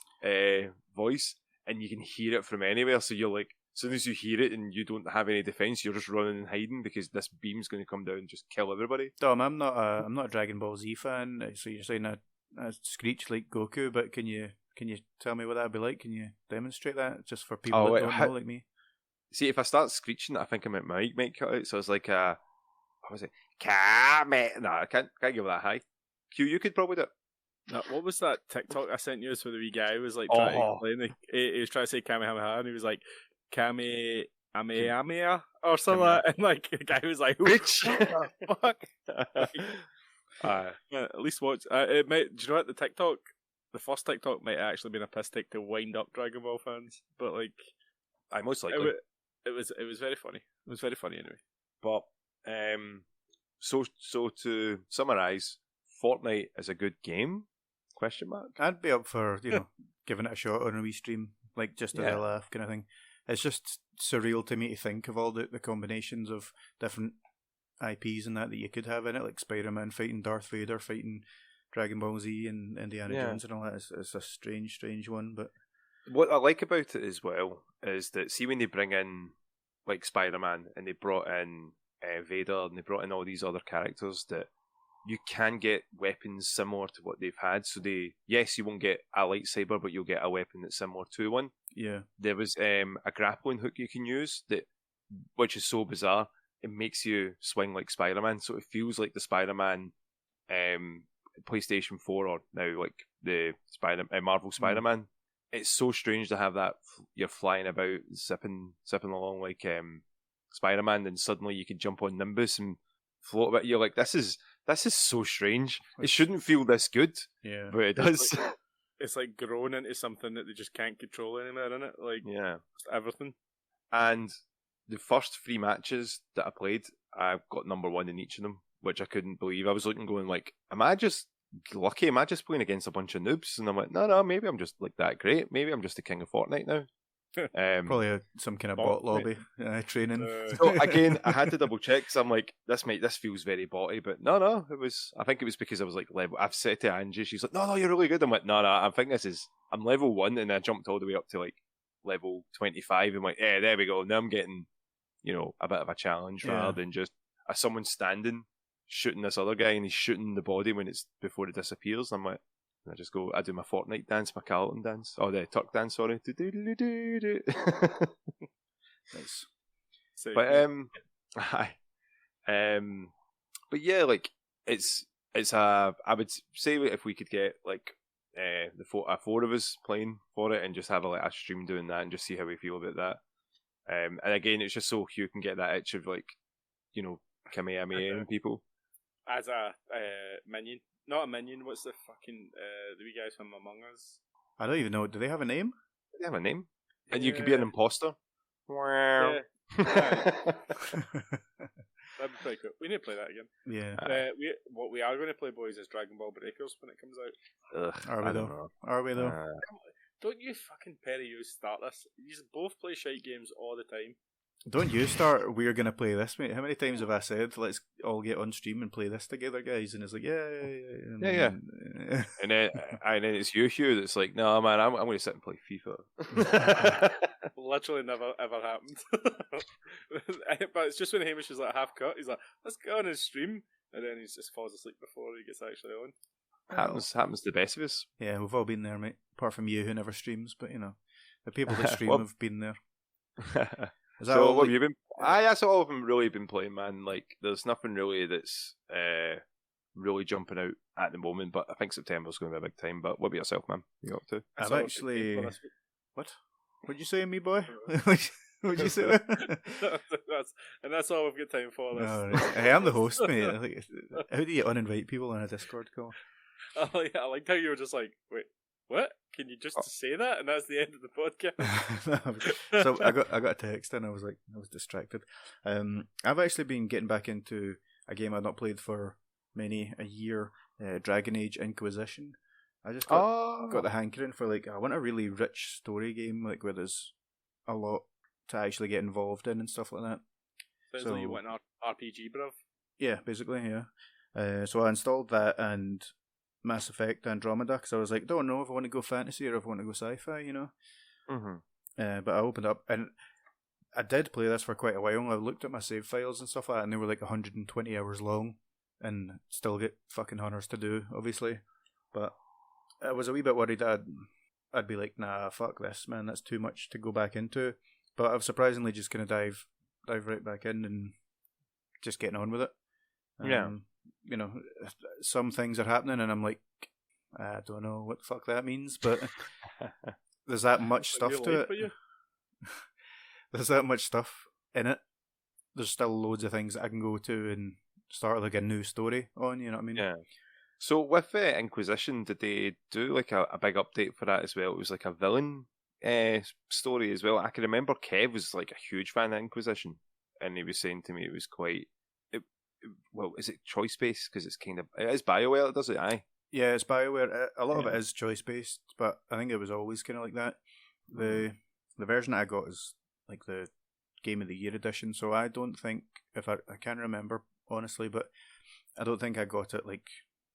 C: voice, and you can hear it from anywhere. So you're like, as soon as you hear it and you don't have any defense, you're just running and hiding because this beam's going to come down and just kill everybody.
A: Dom, I'm not a Dragon Ball Z fan. So you're saying I screech like Goku, but can you tell me what that'd be like? Can you demonstrate that just for people that don't know, like me?
C: See, if I start screeching, I think my mic might cut out. So it's like what was it? No, I can't give that high. Hugh, you could probably do it.
B: What was that TikTok I sent you? Where the wee guy was like trying to explain he was trying to say Kamehameha, and he was like Kamehameha or something, and like the guy was like,
C: "Bitch,
B: fuck." At least watch. It might. Do you know what the first TikTok might have actually been a piss take to wind up Dragon Ball fans, but like,
C: I most likely
B: it was very funny. It was very funny anyway.
C: But so to summarize, Fortnite is a good game? Question mark.
A: I'd be up for giving it a shot on a wee stream, like just a laugh kind of thing. It's just surreal to me to think of all the combinations of different IPs and that you could have in it, like Spider-Man fighting Darth Vader, fighting Dragon Ball Z and Indiana Jones and all that. It's a strange one, but
C: what I like about it as well is that, see, when they bring in like Spider-Man, and they brought in Vader, and they brought in all these other characters that you can get weapons similar to what they've had. So you won't get a lightsaber, but you'll get a weapon that's similar to one.
A: Yeah.
C: There was a grappling hook you can use which is so bizarre. It makes you swing like Spider-Man, so it feels like the Spider-Man PlayStation 4 or now like the Marvel Spider-Man. It's so strange to have that. You're flying about, zipping along like Spider-Man, then suddenly you can jump on Nimbus and float a bit. You're like, this is so strange. It shouldn't feel this good,
A: Yeah.
C: but it does.
B: It's like grown into something that they just can't control anymore, isn't it? Like,
C: Yeah,
B: just everything.
C: and the first 3 matches that I played, I got number 1 in each of them, which I couldn't believe. I was looking, going like, am I just lucky? Am I just playing against a bunch of noobs? And I'm like, no, maybe I'm just like that great. Maybe I'm just the king of Fortnite now.
A: Probably some kind of bot lobby training.
C: So again, I had to double check because I'm like, this feels very botty, but no, I think it was because I was like level. I've said to Angie, she's like, no, you're really good. I'm like, no, I think I'm level 1, and I jumped all the way up to like level 25. I'm like, yeah, there we go. Now I'm getting, a bit of a challenge rather than just someone standing shooting this other guy, and he's shooting the body before it disappears. I'm like, I just go, I do my Fortnite dance, my Carlton dance, the Tuck dance, sorry.
A: Nice.
C: But but yeah, like it's I would say if we could get like the 4 of us playing for it and just have a stream doing that and just see how we feel about that. And again, it's just so Hugh can get that itch of like, Kamehameha and people.
B: As a minion. Not a minion, what's the fucking, the wee guys from Among Us?
A: I don't even know. Do they have a name?
C: They have a name. And you could be an imposter.
B: Yeah. That'd be pretty cool. We need to play that again.
A: Yeah.
B: What we are going to play, boys, is Dragon Ball Breakers when it comes out.
A: Are we though?
B: Don't you fucking Perry you start this? You both play shite games all the time.
A: Don't you start, we're going to play this, mate. How many times have I said, let's all get on stream and play this together, guys? And it's like, yeah.
C: And then it's you, Hugh, that's like, no, man, I'm going to sit and play FIFA.
B: Literally never, ever happened. But it's just when Hamish is like half cut, he's like, let's go on his stream. And then he just falls asleep before he gets actually on.
C: Happens to the best of us.
A: Yeah, we've all been there, mate. Apart from you, who never streams, but the people that stream have been there. Is that
C: so what have you been? That's all I've really been playing, man. Like, there's nothing really that's really jumping out at the moment, but I think September's going to be a big time. But what about yourself, man? What are you up to?
A: I've actually... What? What'd you say, me boy? What'd you say?
B: that's all we've got time for. This.
A: No, hey, I'm the host, mate. How do you uninvite people on a Discord call?
B: Oh yeah, I liked how you were just like, wait, what? Can you just say that? And that's the end of the podcast.
A: So I got a text and I was distracted. I've actually been getting back into a game I've not played for many a year, Dragon Age Inquisition. I just got the hankering for I want a really rich story game, where there's a lot to actually get involved in and stuff like that.
B: Sounds like you want an RPG, bruv.
A: Yeah, basically, yeah. So I installed that and Mass Effect Andromeda because I was like, don't know if I want to go fantasy or if I want to go sci-fi,
C: Mm-hmm.
A: But I opened up and I did play this for quite a while. I looked at my save files and stuff like that, and they were 120 hours long, and still get fucking hunters to do, obviously. But I was a wee bit worried that I'd be like, nah, fuck this, man. That's too much to go back into. But I've surprisingly just kind of dive right back in and just getting on with it.
C: Yeah.
A: Some things are happening and I'm like, I don't know what the fuck that means, but there's that much stuff to it. There's that much stuff in it. There's still loads of things that I can go to and start a new story on, you know what I mean?
C: Yeah. So with Inquisition, did they do a big update for that as well? It was a villain story as well. I can remember Kev was a huge fan of Inquisition, and he was saying to me it was quite... Well, is it choice based? Because it is BioWare, does it? Aye.
A: Yeah, it's BioWare. A lot of it is choice based, but I think it was always kind of like that. The version that I got is the Game of the Year edition, so I don't think I can't remember honestly, but I don't think I got it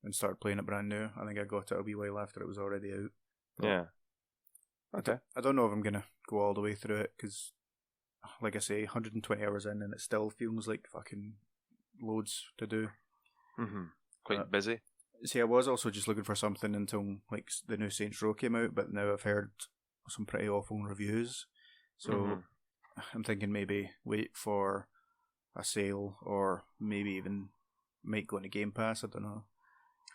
A: and started playing it brand new. I think I got it a wee while after it was already out.
C: Yeah. Okay.
A: I don't know if I'm gonna go all the way through it because like I say, 120 hours in, and it still feels like fucking loads to do.
C: Quite busy.
A: See, I was also just looking for something until like the new Saints Row came out, but now I've heard some pretty awful reviews. So I'm thinking maybe wait for a sale, or maybe even might go into Game Pass. I don't know.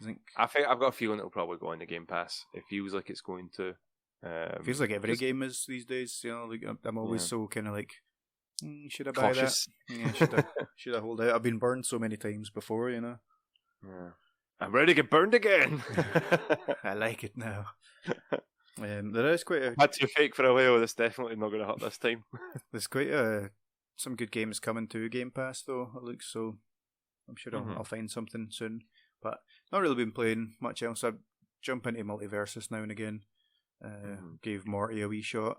C: I think I've got a feeling it'll probably go into Game Pass. It feels like it's going to.
A: Feels like every game is these days. You know, like I'm always so kind of like, should I buy
C: cautious.
A: that? Yeah, should I hold out? I've been burned so many times before, you know.
C: Yeah. I'm ready to get burned again.
A: I like it now. There is quite a.
C: Had to fake for a while. That's definitely not going to hurt this time.
A: There's quite some good games coming to Game Pass though. It looks so. I'm sure I'll find something soon. But not really been playing much else. I jump into Multiversus now and again. Gave Morty a wee shot.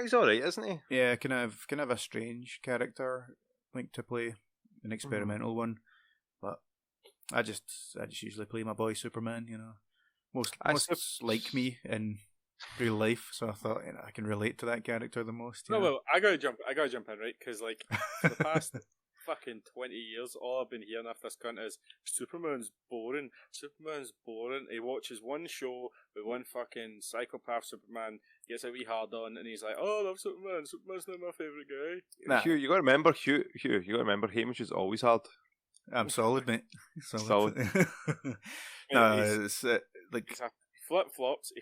C: He's alright, isn't he?
A: Yeah, can have a strange character like to play, an experimental one. But I just usually play my boy Superman. You know, most like me in real life, so I thought I can relate to that character the most.
B: No, well, I gotta jump in, right? Because like for the past fucking 20 years, all I've been hearing off this cunt is Superman's boring. He watches one show with one fucking psychopath Superman, gets a wee hard on, and he's like, "Oh, I love Superman. Superman's not my favourite guy."
C: Nah. Hugh, you got to remember, you got to remember, Hamish is always hard.
A: I'm solid, mate.
C: Solid.
A: No, it's like
B: he flip flops.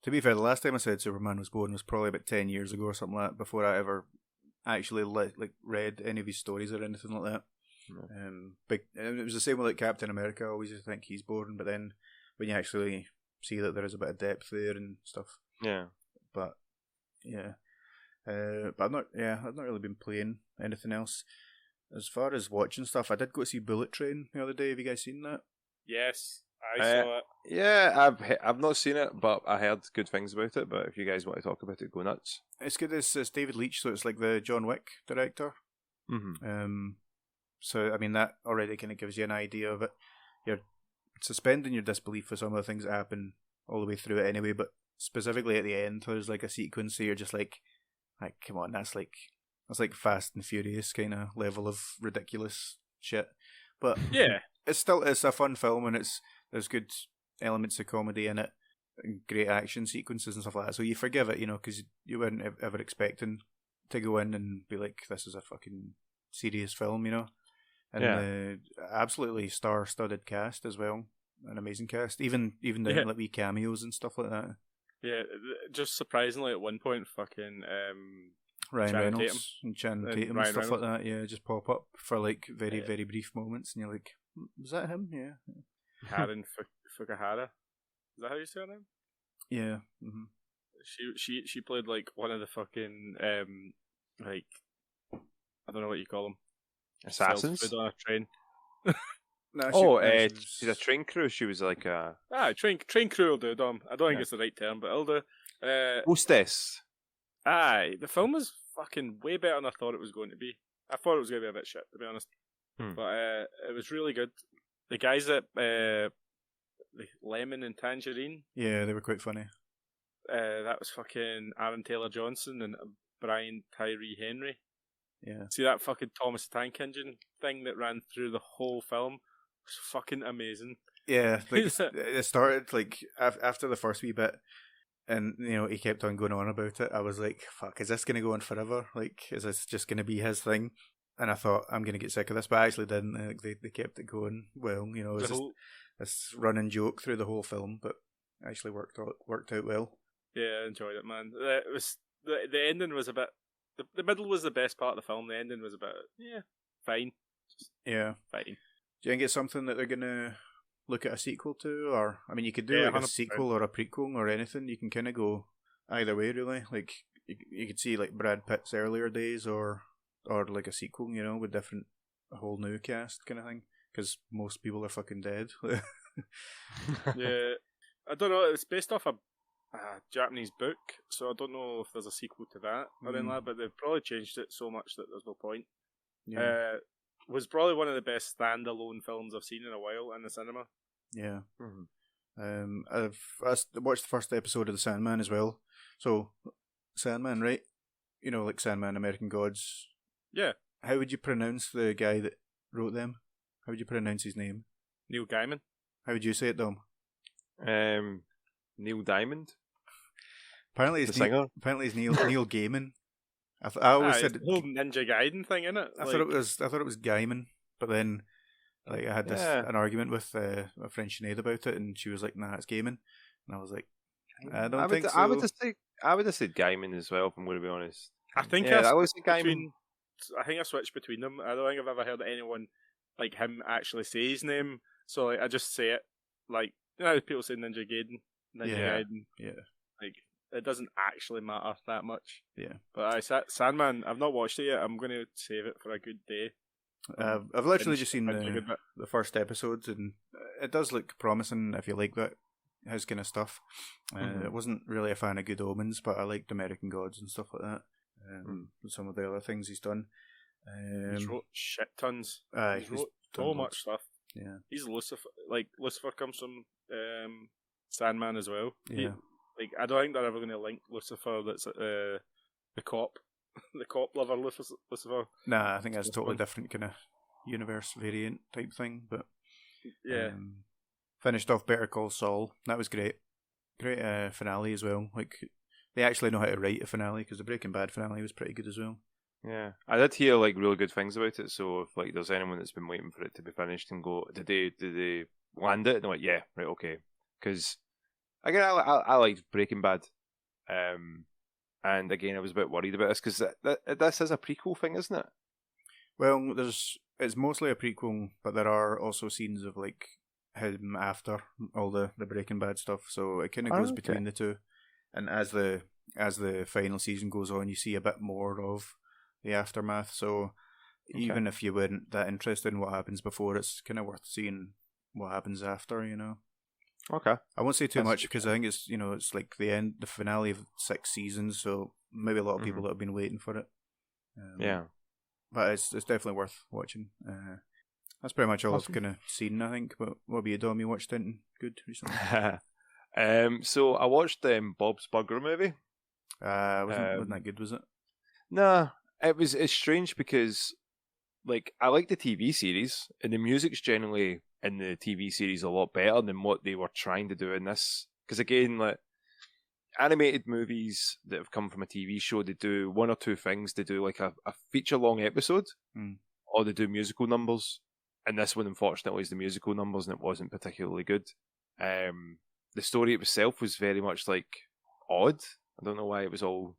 A: To be fair, the last time I said Superman was boring was probably about 10 years ago or something like that, before I ever actually read any of his stories or anything like that. And it was the same with like Captain America. I always used to think he's boring, but then when you actually see that there is a bit of depth there and stuff.
C: Yeah.
A: But yeah. But I've not really been playing anything else. As far as watching stuff, I did go see Bullet Train the other day. Have you guys seen that?
B: Yes, I saw it.
C: Yeah, I've not seen it, but I heard good things about it. But if you guys want to talk about it, go nuts.
A: It's good. It's David Leitch, so it's like the John Wick director. So I mean that already kind of gives you an idea of it. You're suspending your disbelief for some of the things that happen all the way through it anyway, but specifically at the end, there's like a sequence so you're just like come on, that's like Fast and Furious kind of level of ridiculous shit. But
B: yeah,
A: it's a fun film, and there's good elements of comedy in it, and great action sequences and stuff like that. So you forgive it, because you weren't ever expecting to go in and be like, this is a fucking serious film, And absolutely star-studded cast as well, an amazing cast, even the like wee cameos and stuff like that.
B: Yeah, just surprisingly at one point, fucking
A: Ryan
B: Channing
A: Reynolds
B: Tatum.
A: and Channing Tatum and stuff like that. Yeah, just pop up for like very very brief moments, and you're like, was that him? Yeah.
B: Karen Fukuhara. Is that how you say her name?
A: Yeah. Mm-hmm.
B: She played like one of the fucking like I don't know what you call them.
C: Assassins
B: on a train.
C: She's a train crew. She was like a
B: train crew will do, Dom. I don't think it's the right term, but it'll do.
C: Hostess.
B: The film was fucking way better than I thought it was going to be. I thought it was going to be a bit shit, to be honest. But it was really good. The guys at the Lemon and Tangerine.
A: Yeah, they were quite funny.
B: That was fucking Aaron Taylor-Johnson and Brian Tyree Henry.
A: Yeah.
B: See that fucking Thomas the Tank Engine thing that ran through the whole film? It was fucking amazing.
A: Yeah, like it started like after the first wee bit, and he kept on going on about it. I was like, "Fuck, is this gonna go on forever? Like, is this just gonna be his thing?" And I thought, I'm gonna get sick of this, but I actually didn't. Like, they kept it going well. It was just this running joke through the whole film, but actually worked out well.
B: Yeah, I enjoyed it, man. It was the ending was a bit. The middle was the best part of the film. The ending was about fine. Fine.
A: Do you think it's something that they're gonna look at a sequel to, or I mean, you could do like 100%. A sequel or a prequel or anything. You can kind of go either way, really. Like you could see like Brad Pitt's earlier days, or like a sequel, with a whole new cast kind of thing. Because most people are fucking dead.
B: Yeah, I don't know. It's based off a Japanese book, so I don't know if there's a sequel to that or anything like that, but they've probably changed it so much that there's no point.
A: Yeah.
B: Was probably one of the best standalone films I've seen in a while in the cinema.
A: Yeah. I watched the first episode of The Sandman as well. So, Sandman, right? like Sandman, American Gods.
B: Yeah.
A: How would you pronounce the guy that wrote them? How would you pronounce his name?
B: Neil Gaiman.
A: How would you say it, Dom?
C: Neil Diamond,
A: Apparently,
C: the singer.
A: Apparently, it's Neil Gaiman. I always said
B: the whole Ninja Gaiden thing, innit?
A: I thought it was Gaiman, but then like I had an argument with a friend Sinead about it, and she was like, "Nah, it's Gaiman," and I was like, "I don't think so."
C: I would have said Gaiman as well, if I'm going to be honest.
B: I think
C: I was Gaiman.
B: I think I switched between them. I don't think I've ever heard anyone like him actually say his name. So like I just say it like people say Ninja Gaiden, Gaiden.
A: Yeah.
B: Like it doesn't actually matter that much.
A: Yeah.
B: But Sandman, I've not watched it yet. I'm going to save it for a good day.
A: I've literally just seen the first episodes, and it does look promising if you like that his kind of stuff. It wasn't really a fan of Good Omens, but I liked American Gods and stuff like that. Some of the other things he's done.
B: He's wrote shit tons.
A: He's
B: wrote so much stuff.
A: Yeah,
B: he's Lucifer. Like Lucifer comes from Sandman as well.
A: Yeah,
B: I don't think they're ever going to link Lucifer. That's the cop, the cop lover Lucifer.
A: Nah, I think that's a totally different kind of universe variant type thing. But
B: yeah,
A: finished off Better Call Saul. That was great. Great finale as well. Like they actually know how to write a finale, because the Breaking Bad finale was pretty good as well.
C: Yeah, I did hear like really good things about it. So if like there's anyone that's been waiting for it to be finished and go, did they land it? And they're like, yeah, right, okay. Because again, I liked Breaking Bad, and again I was a bit worried about this because this is a prequel thing, isn't it?
A: Well, it's mostly a prequel, but there are also scenes of like him after all the Breaking Bad stuff, so it kind of goes between the two. And as the final season goes on, you see a bit more of the aftermath. So even if you weren't that interested in what happens before, it's kind of worth seeing what happens after.
C: Okay.
A: I won't say too much because I think it's like the finale of 6 seasons, so maybe a lot of people that have been waiting for it.
C: Yeah.
A: But it's definitely worth watching. That's pretty much all I've kind of seen, I think. But what about you, Dom? You watched anything good recently?
C: So I watched Bob's Burger movie.
A: Wasn't that good, was it?
C: Nah, it's strange because like I like the TV series, and the music's generally in the TV series a lot better than what they were trying to do in this. Because again, like animated movies that have come from a TV show, they do one or two things. They do like a feature-long episode, or they do musical numbers. And this one, unfortunately, is the musical numbers, and it wasn't particularly good. The story itself was very much like odd. I don't know why it was all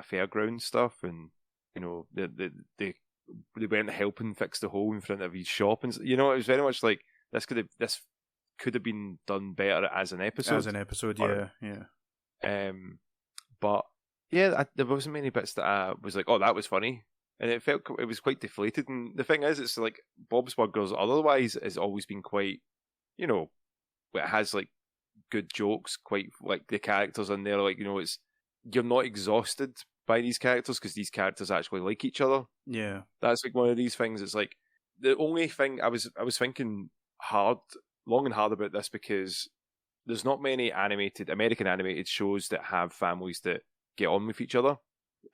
C: fairground stuff, and they went to help and fix the hole in front of his shop, and it was very much like this could have been done better as an episode.
A: As an episode, yeah.
C: But yeah, there wasn't many bits that I was like, oh, that was funny, and it was quite deflated. And the thing is, it's like Bob's Burgers otherwise has always been quite, it has like good jokes, quite like the characters in there, like it's you're not exhausted by these characters because these characters actually like each other.
A: Yeah,
C: that's like one of these things. It's like the only thing I was thinking long and hard about this, because there's not many American animated shows that have families that get on with each other.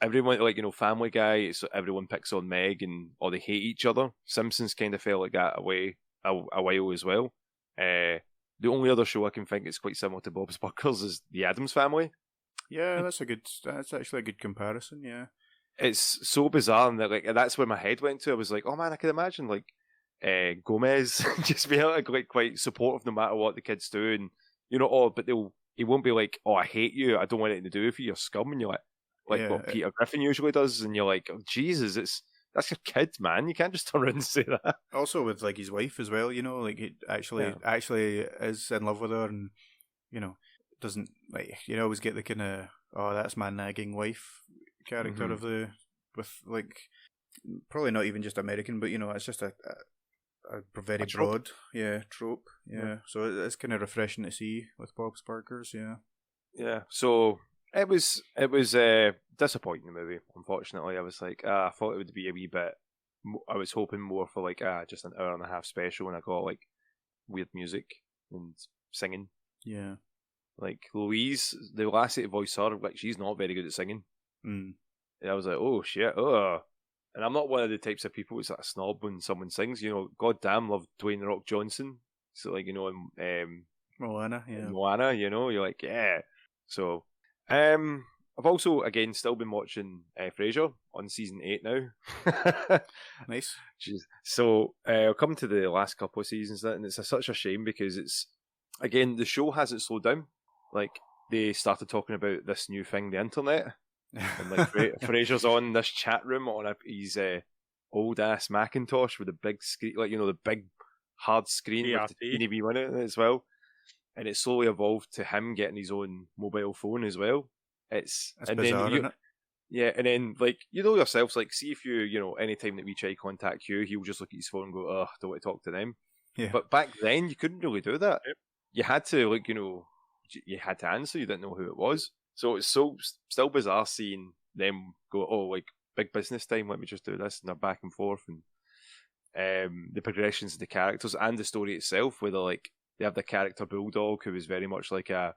C: Everyone, like, Family Guy, everyone picks on Meg or they hate each other. Simpsons kind of felt like that a while as well. The only other show I can think is quite similar to Bob's Burgers is The Addams Family.
A: Yeah, that's actually a good comparison, yeah.
C: It's so bizarre, and that's where my head went to. I was like, oh man, I can imagine like Gomez just being like quite supportive no matter what the kids do, and but he won't be like, oh, I hate you, I don't want anything to do with you, you're scum, and you're like what Peter Griffin usually does, and you're like, oh Jesus, that's your kid, man. You can't just turn around and say that.
A: Also with like his wife as well, like he actually is in love with her, and doesn't like always get the kind of that's my nagging wife character with like probably not even just American, but it's just a very broad trope. Yeah. So it's kind of refreshing to see with Bob's Burgers.
C: Yeah. So it was disappointing, the movie. Unfortunately, I was like, I thought it would be a wee bit. I was hoping more for like just an hour and a half special, and I got like weird music and singing.
A: Yeah.
C: Like Louise, the lassie to voice her, like she's not very good at singing. And I was like, oh shit, oh. And I'm not one of the types of people who's like a snob when someone sings. Goddamn, love Dwayne The Rock Johnson. So like,
A: Moana, yeah.
C: Moana, you're like, yeah. So, I've also again still been watching Frasier on season 8 now.
A: Nice.
C: Jeez. So I'll come to the last couple of seasons, and it's such a shame because it's again the show hasn't slowed down. Like they started talking about this new thing, the internet, and like Frasier's on this chat room on his old ass Macintosh with a big screen, like the big hard screen with the teeny wee one in it as well. And it slowly evolved to him getting his own mobile phone as well.
A: That's bizarre, isn't it?
C: Yeah, and then like yourselves, like see if any time that we try to contact Hugh, he'll just look at his phone and go, "Oh, don't want to talk to them."
A: Yeah.
C: But back then, you couldn't really do that.
B: Yep.
C: You had to you had to answer. You didn't know who it was, so it's so still bizarre seeing them go, "Oh, like big business time. Let me just do this," and they're back and forth, and the progressions of the characters and the story itself, where they have the character Bulldog, who was very much like a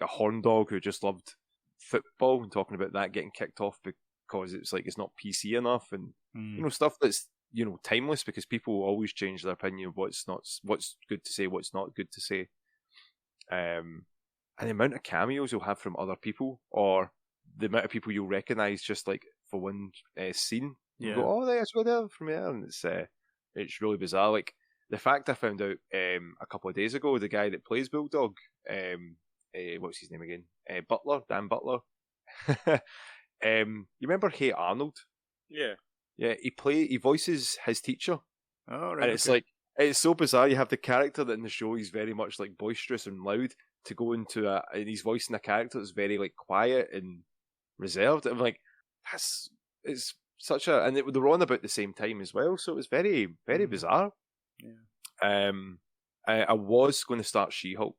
C: horn dog who just loved football and talking about that getting kicked off because it's not PC enough, and stuff that's timeless because people always change their opinion of what's good to say, what's not good to say. And the amount of cameos you'll have from other people, or the amount of people you'll recognise just like for one scene. You go, oh, that's what they're from there, and it's really bizarre. Like the fact I found out a couple of days ago, the guy that plays Bulldog, what's his name again? Dan Butler. You remember Hey Arnold?
B: Yeah.
C: Yeah, he voices his teacher.
A: Oh, right.
C: And it's it's so bizarre. You have the character that in the show he's very much like boisterous and loud to go into and he's voicing a character that's very like quiet and reserved. I'm like, it's such a, and they were on about the same time as well, so it was very, very bizarre.
A: Yeah.
C: I was going to start She-Hulk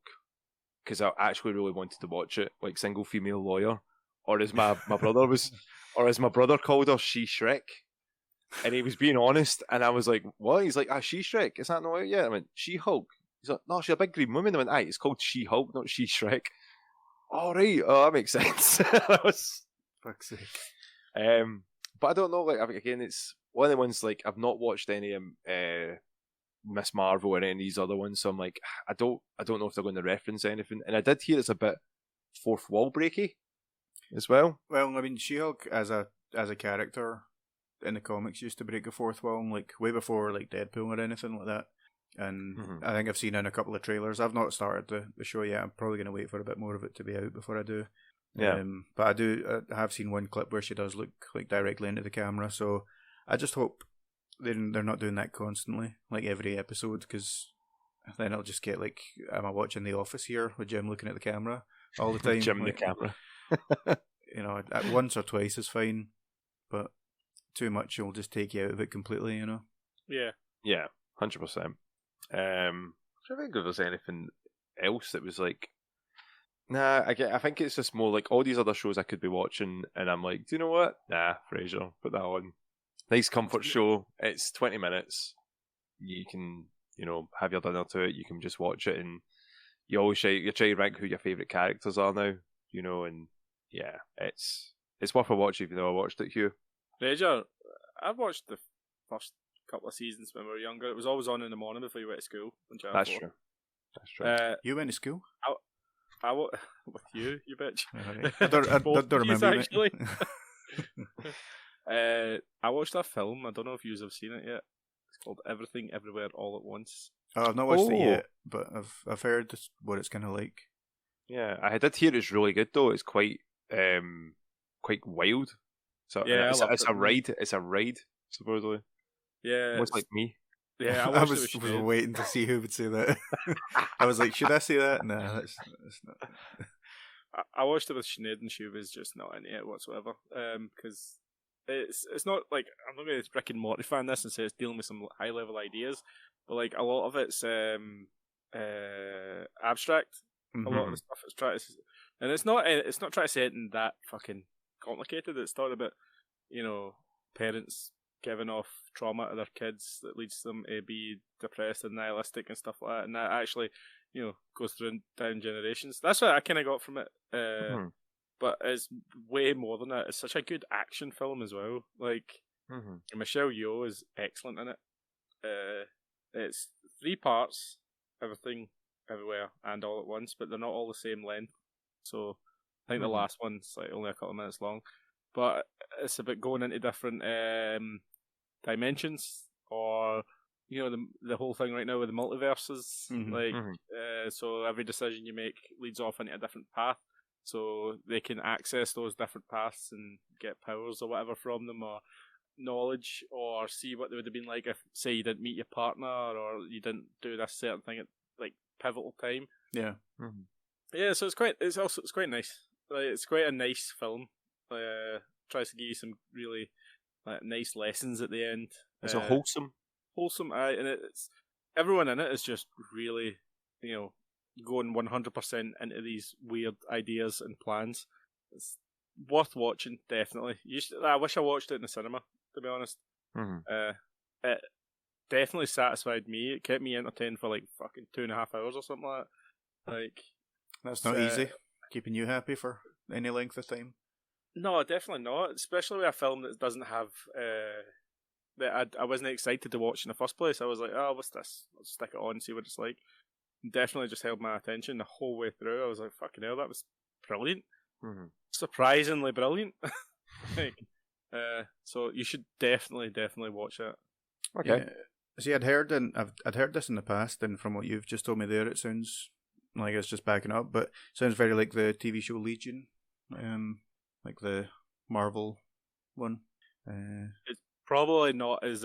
C: because I actually really wanted to watch it, like single female lawyer, or as my brother was, or as my brother called her, She-Shrek. And he was being honest, and I was like, what? He's like, She-Shrek, is that not out yet? I went, She-Hulk. He's like, no, she's a big green woman. I went, aye, it's called She-Hulk, not She-Shrek. All right, that makes sense.
A: Fuck's sake.
C: But I don't know, like, again, it's one of the ones, like, I've not watched any Miss Marvel or any of these other ones, so I'm like, I don't know if they're going to reference anything. And I did hear it's a bit fourth wall breaky as well.
A: Well, I mean, She-Hulk as a character in the comics used to break the fourth wall, like way before like Deadpool or anything like that. And I think I've seen in a couple of trailers. I've not started the show yet. I'm probably going to wait for a bit more of it to be out before I do.
C: Yeah.
A: But I have seen one clip where she does look like directly into the camera. So I just hope they're not doing that constantly, like every episode, because then I'll just get like, am I watching The Office here with Jim looking at the camera all the time?
C: Jim
A: like,
C: the camera.
A: At once or twice is fine, but too much will just take you out of it completely,
B: Yeah.
C: Yeah, 100%. I don't think if there's anything else that was like, nah, I think it's just more like all these other shows I could be watching, and I'm like, do you know what? Nah, Frasier, put that on. Nice comfort show. It's 20 minutes. You can, have your dinner to it. You can just watch it, and you always try to rank who your favourite characters are now, and yeah, it's worth a watch even though I watched it, Hugh.
B: Frasier, I've watched the first couple of seasons when we were younger. It was always on in the morning before you went to school.
C: That's true. That's true.
A: You went to school?
B: With you bitch.
A: I don't remember
B: actually. I watched a film. I don't know if you have seen it yet. It's called Everything Everywhere All at Once.
A: Oh, I've not watched it yet, but I've heard what it's kind of like.
C: Yeah, I did hear it's really good though. It's quite wild. So
B: yeah,
C: it's a ride. It's a ride, supposedly.
B: Yeah,
C: almost like me.
B: Yeah,
A: I was waiting to see who would say that. I was like, should I say that? No, that's not.
B: I watched it with Sinead, and she was just not in it whatsoever. Because it's not like, I'm not going to Rick and Morty fan this and say it's dealing with some high level ideas, but like a lot of it's abstract. A lot of the stuff it's trying to, and it's not trying to say anything that fucking complicated. It's talking about parents giving off trauma to their kids that leads them to be depressed and nihilistic and stuff like that, and that actually goes through down generations. That's what I kind of got from it. But but it's way more than that. It's such a good action film as well. Like, Michelle Yeoh is excellent in it. It's 3 parts, everything, everywhere, and all at once, but they're not all the same length. So I think the last one's like only a couple of minutes long, but it's about going into different dimensions, or the whole thing right now with the multiverses. So every decision you make leads off into a different path. So they can access those different paths and get powers or whatever from them, or knowledge, or see what they would have been like if, say, you didn't meet your partner, or you didn't do this certain thing at like pivotal time.
A: Yeah.
B: Yeah, so it's quite nice. Like, it's quite a nice film. Tries to give you some really nice lessons at the end.
C: It's wholesome.
B: Wholesome, and it's everyone in it is just really, going 100% into these weird ideas and plans. It's worth watching, definitely. I wish I watched it in the cinema, to be honest. It definitely satisfied me. It kept me entertained for like fucking 2.5 hours or something like that. Like,
A: that's not easy. Keeping you happy for any length of time.
B: No, definitely not. Especially with a film that doesn't have that I wasn't excited to watch in the first place. I was like, oh, what's this? I'll stick it on and see what it's like. Definitely just held my attention the whole way through. I was like, fucking hell, that was brilliant. Surprisingly brilliant. So you should definitely watch that.
C: Okay.
A: Yeah. See, I'd heard this in the past, and from what you've just told me there, it sounds like it's just backing up, but it sounds very like the TV show Legion, like the Marvel one.
B: It's probably not as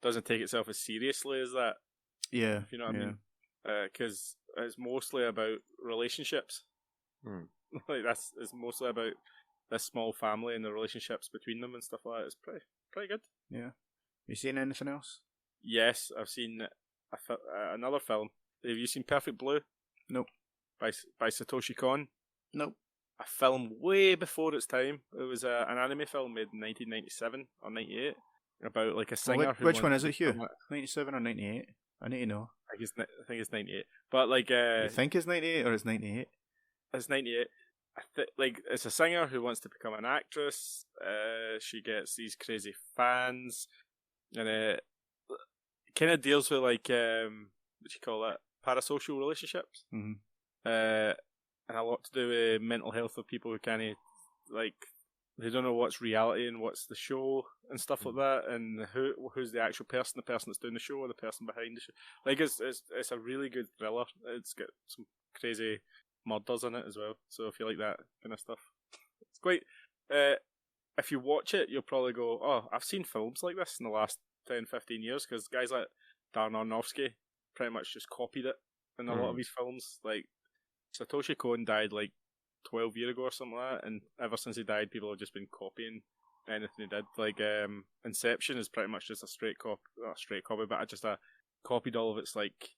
B: doesn't take itself as seriously as that.
A: Yeah,
B: if you know what I mean. Because it's mostly about relationships. Like it's mostly about this small family and the relationships between them and stuff like that. It's pretty good.
A: Yeah. You seen anything else?
B: Yes, I've seen another film. Have you seen Perfect Blue?
A: Nope.
B: By Satoshi Kon?
A: Nope.
B: A film way before its time. It was an anime film made in 1997 or 98 about like a singer.
A: Which one is it, Hugh? 97 or 98? I need to know.
B: I think it's 98. But like,
A: you think it's 98 or it's 98?
B: It's 98. Like, it's a singer who wants to become an actress. She gets these crazy fans, and it kind of deals with like what do you call that? Parasocial relationships. And a lot to do with mental health of people who can't, like, they don't know what's reality and what's the show and stuff like that, and who's the actual person, the person that's doing the show or the person behind the show. Like, it's a really good thriller. It's got some crazy murders in it as well, so if you like that kind of stuff, it's quite, if you watch it, you'll probably go, oh, I've seen films like this in the last 10-15 years, because guys like Darren Aronofsky pretty much just copied it in a lot of his films. Like, Satoshi Kon died like 12 years ago or something like that, and ever since he died, people have just been copying anything he did. Like, Inception is pretty much just a straight copy, not a straight copy, but just a copied all of its like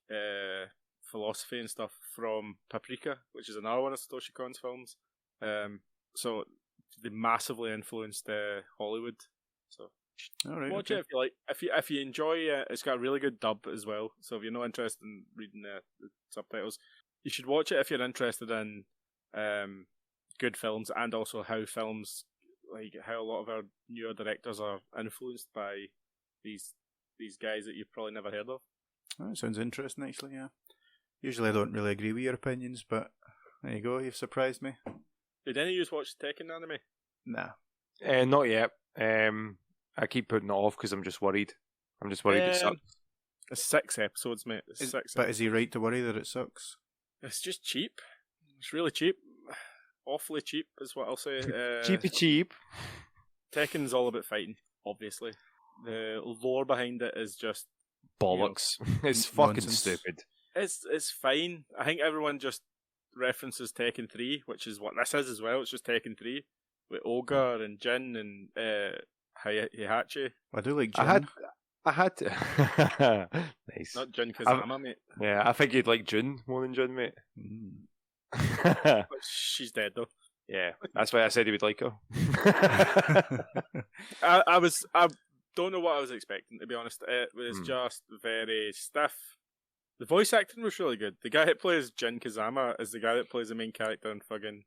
B: philosophy and stuff from Paprika, which is another one of Satoshi Kon's films. So they massively influenced Hollywood. So watch it if you like. If you enjoy it, it's got a really good dub as well. So if you're not interested in reading the subtitles, you should watch it if you're interested in good films, and also how films, like how a lot of our newer directors are influenced by these guys that you've probably never heard of.
A: Oh, that sounds interesting, actually. Yeah. Usually I don't really agree with your opinions, but there you go. You've surprised me.
B: Did any of you watch the Tekken anime?
A: Nah.
C: Not yet. I keep putting it off because I'm just worried. It sucks.
B: It's 6 episodes, mate.
A: But is he right to worry that it sucks?
B: It's just cheap. It's really cheap. Awfully cheap is what I'll say.
C: Cheap.
B: Tekken's all about fighting, obviously. The lore behind it is just
C: bollocks. It's fucking
A: nonsense.
C: stupid.
B: It's fine. I think everyone just references Tekken 3, which is what this is as well. It's just Tekken 3 with Ogre and Jin and Heihachi.
A: I do like Jin.
C: I had to. Nice.
B: Not Jin Kazama, mate.
C: Yeah, I think you'd like Jun more than Jin, mate.
B: But she's dead though.
C: Yeah, that's why I said he would like her.
B: I don't know what I was expecting, to be honest. It was just very stiff. The voice acting was really good. The guy that plays Jin Kazama is the guy that plays the main character in fucking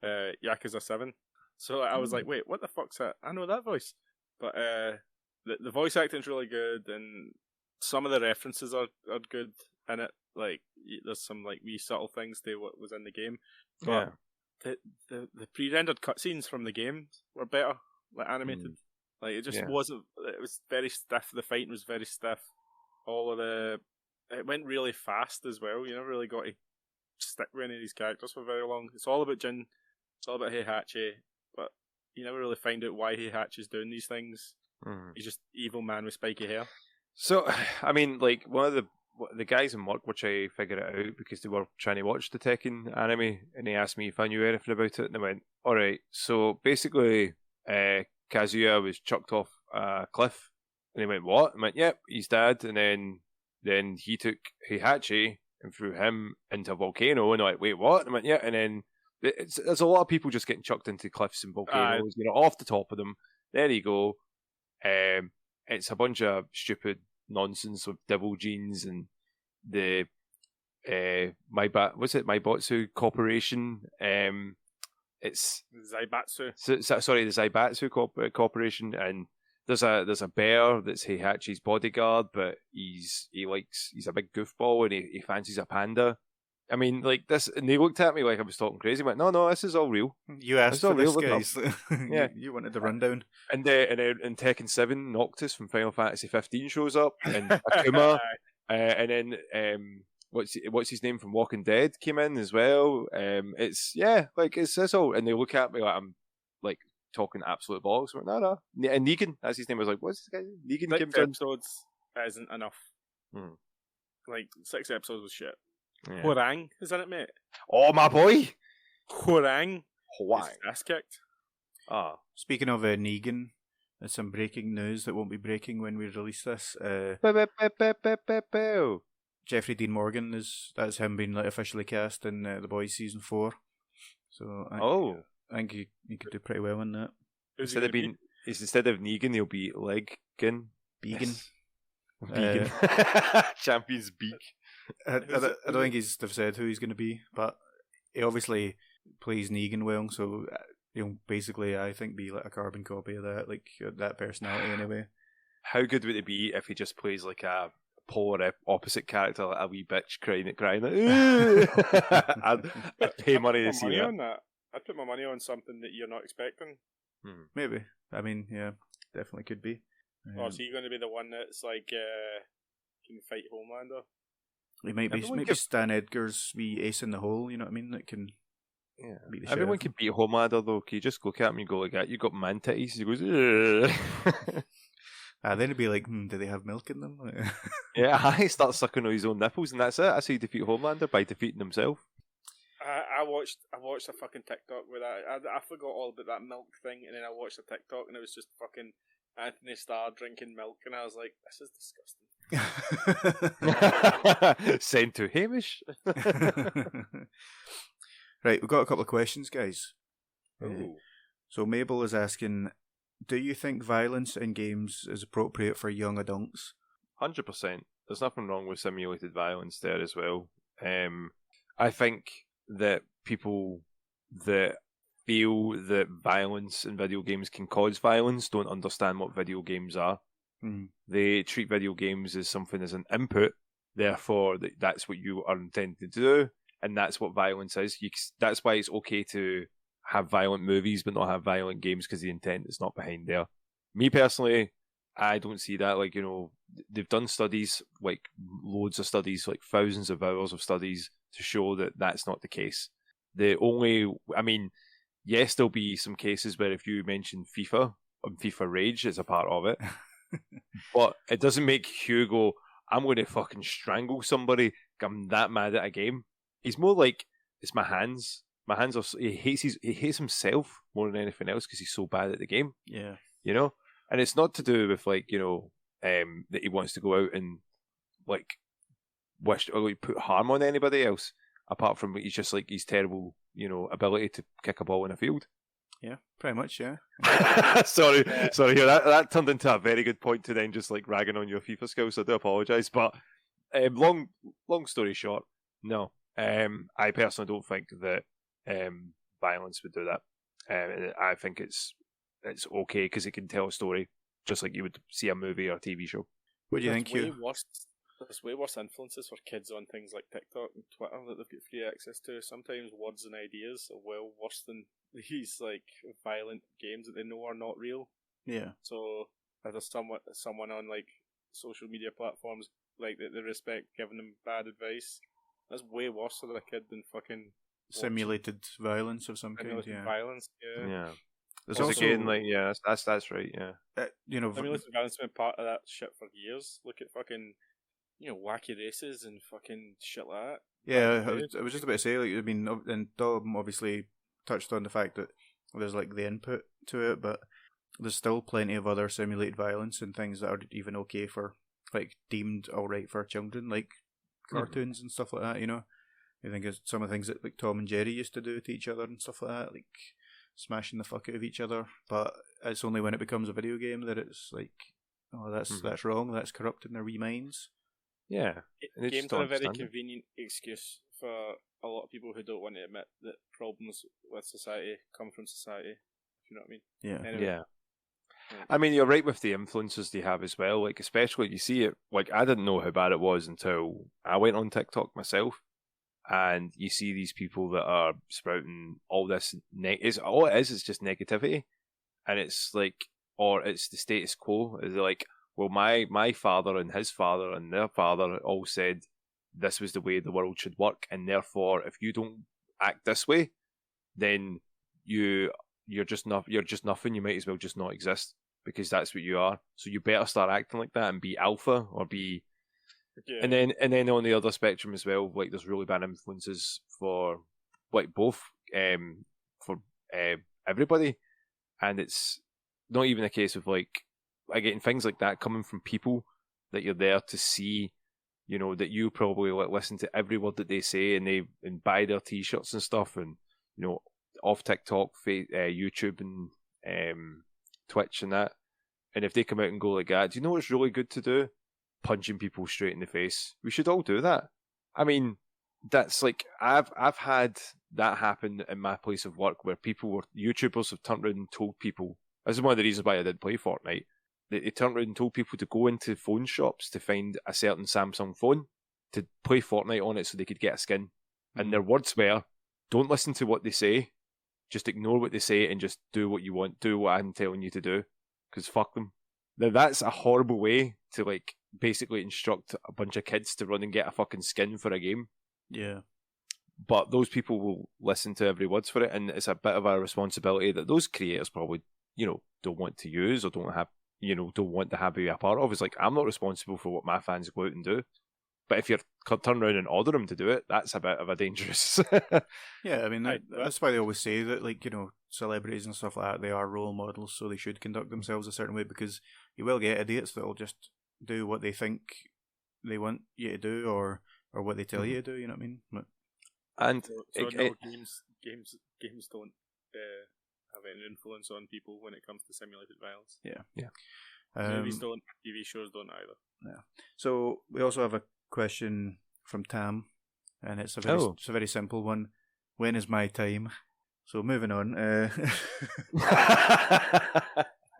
B: Yakuza 7. So I was like, wait, what the fuck's that? I know that voice. But the voice acting's really good, and some of the references are good in it. Like, there's some like wee subtle things to what was in the game. But the pre-rendered cutscenes from the game were better, like animated. Like, it just wasn't. It was very stiff. The fighting was very stiff. It went really fast as well. You never really got to stick with any of these characters for very long. It's all about Jin. It's all about Heihachi, but you never really find out why Heihachi's doing these things. He's just evil man with spiky hair.
C: So, I mean, like, one of the guys in work were trying to figure it out because they were trying to watch the Tekken anime, and they asked me if I knew anything about it, and I went, alright, so basically, Kazuya was chucked off a cliff, and he went, what? I went, yep, he's dead, and then he took Heihachi and threw him into a volcano, and I went, wait, what? And I went, yeah, and then there's a lot of people just getting chucked into cliffs and volcanoes, off the top of them. There you go. It's a bunch of stupid nonsense with devil genes and the Maibatsu Corporation. It's
B: Zaibatsu.
C: the Zaibatsu Corporation, and there's a bear that's Heihachi's bodyguard, but he's a big goofball and he fancies a panda. I mean, like this, and they looked at me like I was talking crazy. Went, no, this is all real.
A: You asked for this, guys.
C: Yeah,
A: you wanted the rundown.
C: And then in Tekken 7, Noctis from Final Fantasy 15 shows up, and Akuma, and then what's his name from Walking Dead came in as well. It's all, and they look at me like I'm like talking absolute bollocks. I'm like, no, and Negan, that's his name. I was like, what's this guy? Negan.
B: 6 episodes isn't enough. Like 6 episodes was shit.
C: Yeah.
B: Hwoarang is in it, mate.
C: Oh, my boy!
B: Hwoarang.
C: Hwoarang.
B: Ass kicked.
A: Speaking of Negan, there's some breaking news that won't be breaking when we release this. Jeffrey Dean Morgan that's him being like officially cast in The Boys season 4. So I think he could do pretty well in that.
C: Instead of Negan, he'll be Leggan.
A: Began.
C: Vegan. Champion's beak.
A: I don't think they've said who he's going to be, but he obviously plays Negan well, so he'll basically, I think, be like a carbon copy of that, like that personality anyway.
C: How good would it be if he just plays like a polar opposite character, like a wee bitch crying. I'd pay money to see that.
B: I'd put my money on something that you're not expecting.
A: Maybe. I mean, yeah, definitely could be.
B: So you're going to be the one that's like can fight Homelander?
A: He might be maybe Stan Edgar's wee ace in the hole, you know what I mean? That can beat the shit.
C: Everyone can beat Homelander though. Can you just look at him and go like that? You got man titties. He goes,
A: then it'd be like, do they have milk in them?
C: Yeah, he starts sucking on his own nipples, and that's it. That's how you defeat Homelander, by defeating himself.
B: I watched a fucking TikTok with that. I forgot all about that milk thing, and then I watched a TikTok, and it was just fucking Anthony Starr drinking milk, and I was like, this is disgusting.
C: Sent to Hamish.
A: Right, we've got a couple of questions, guys.
C: Ooh.
A: So Mabel is asking, do you think violence in games is appropriate for young adults?
C: 100%. There's nothing wrong with simulated violence there as well. I think that people that feel that violence in video games can cause violence don't understand what video games are. They treat video games as something as an input, therefore that's what you are intended to do, and that's what violence is. That's why it's okay to have violent movies but not have violent games, because the intent is not behind there. Me personally, I don't see that. Like, they've done studies, like loads of studies, like thousands of hours of studies to show that that's not the case. Yes, there'll be some cases where if you mention FIFA and FIFA Rage is a part of it, but it doesn't make Hugh go, I'm going to fucking strangle somebody. I'm that mad at a game. He's more like, it's my hands. My hands are. He hates himself more than anything else because he's so bad at the game.
A: Yeah,
C: and it's not to do with like that he wants to go out and like wish or like, put harm on anybody else. Apart from he's just like his terrible, ability to kick a ball in a field.
A: Yeah, pretty much, yeah.
C: sorry. That turned into a very good point to then just like ragging on your FIFA skills. So I do apologise, but long story short, no. I personally don't think that violence would do that. And I think it's okay because it can tell a story just like you would see a movie or a TV show.
A: What do you think, Hugh?
B: There's way worse influences for kids on things like TikTok and Twitter that they've got free access to. Sometimes words and ideas are well worse than these like violent games that they know are not real.
A: Yeah.
B: So if there's someone on like social media platforms like that they respect giving them bad advice, that's way worse for a kid than fucking
A: simulated violence of some kind. Yeah.
B: Violence. Yeah.
C: Yeah.
A: There's
C: also,
A: also
C: again, like, yeah, that's right. Yeah.
B: Simulated violence has been part of that shit for years. Look at fucking, wacky races and fucking shit like that.
A: Yeah, I was just about to say, like, I mean, and Dom obviously touched on the fact that there's like the input to it, but there's still plenty of other simulated violence and things that are even okay for, like, deemed alright for children, like cartoons and stuff like that, I think it's some of the things that like Tom and Jerry used to do to each other and stuff like that, like smashing the fuck out of each other, but it's only when it becomes a video game that it's like, oh, that's wrong, that's corrupting their wee minds.
C: Yeah.
B: Games are a very convenient excuse for a lot of people who don't want to admit that problems with society come from society, if you know what I mean.
A: Yeah.
B: Anyway.
C: Yeah. I mean, you're right with the influences they have as well. Like, especially you see it. Like, I didn't know how bad it was until I went on TikTok myself, and you see these people that are sprouting all this. All it is just negativity, and it's like, or it's the status quo. Is like, well, my father and his father and their father all said this was the way the world should work, and therefore, if you don't act this way, then you're just nothing. You might as well just not exist because that's what you are. So you better start acting like that and be alpha or be. Yeah. And then on the other spectrum as well, like there's really bad influences for like both for everybody, and it's not even a case of like again things like that coming from people that you're there to see. That you probably listen to every word that they say and buy their t-shirts and stuff, and off TikTok, YouTube, and Twitch and that. And if they come out and go like that, do you know what's really good to do? Punching people straight in the face. We should all do that. I mean, that's like I've had that happen in my place of work where YouTubers have turned around and told people. This is one of the reasons why I did play Fortnite. They turned around and told people to go into phone shops to find a certain Samsung phone to play Fortnite on it so they could get a skin. And their words were, "Don't listen to what they say. Just ignore what they say and just do what you want. Do what I'm telling you to do. Because fuck them." Now that's a horrible way to like basically instruct a bunch of kids to run and get a fucking skin for a game.
A: Yeah.
C: But those people will listen to every word for it, and it's a bit of a responsibility that those creators probably, don't want to use or don't want to have be a part of. It's like, I'm not responsible for what my fans go out and do. But if you're turn around and order them to do it, that's a bit of a dangerous.
A: Yeah, I mean that's why they always say that, like, celebrities and stuff like that, they are role models, so they should conduct themselves a certain way, because you will get idiots that'll just do what they think they want you to do, or what they tell you to do. You know what I mean?
C: And
B: games don't have any influence on people when it comes to simulated violence.
A: Yeah.
B: Movies don't. TV shows don't either.
A: Yeah. So we also have a question from Tam, and it's a very simple one. When is my time? So moving on.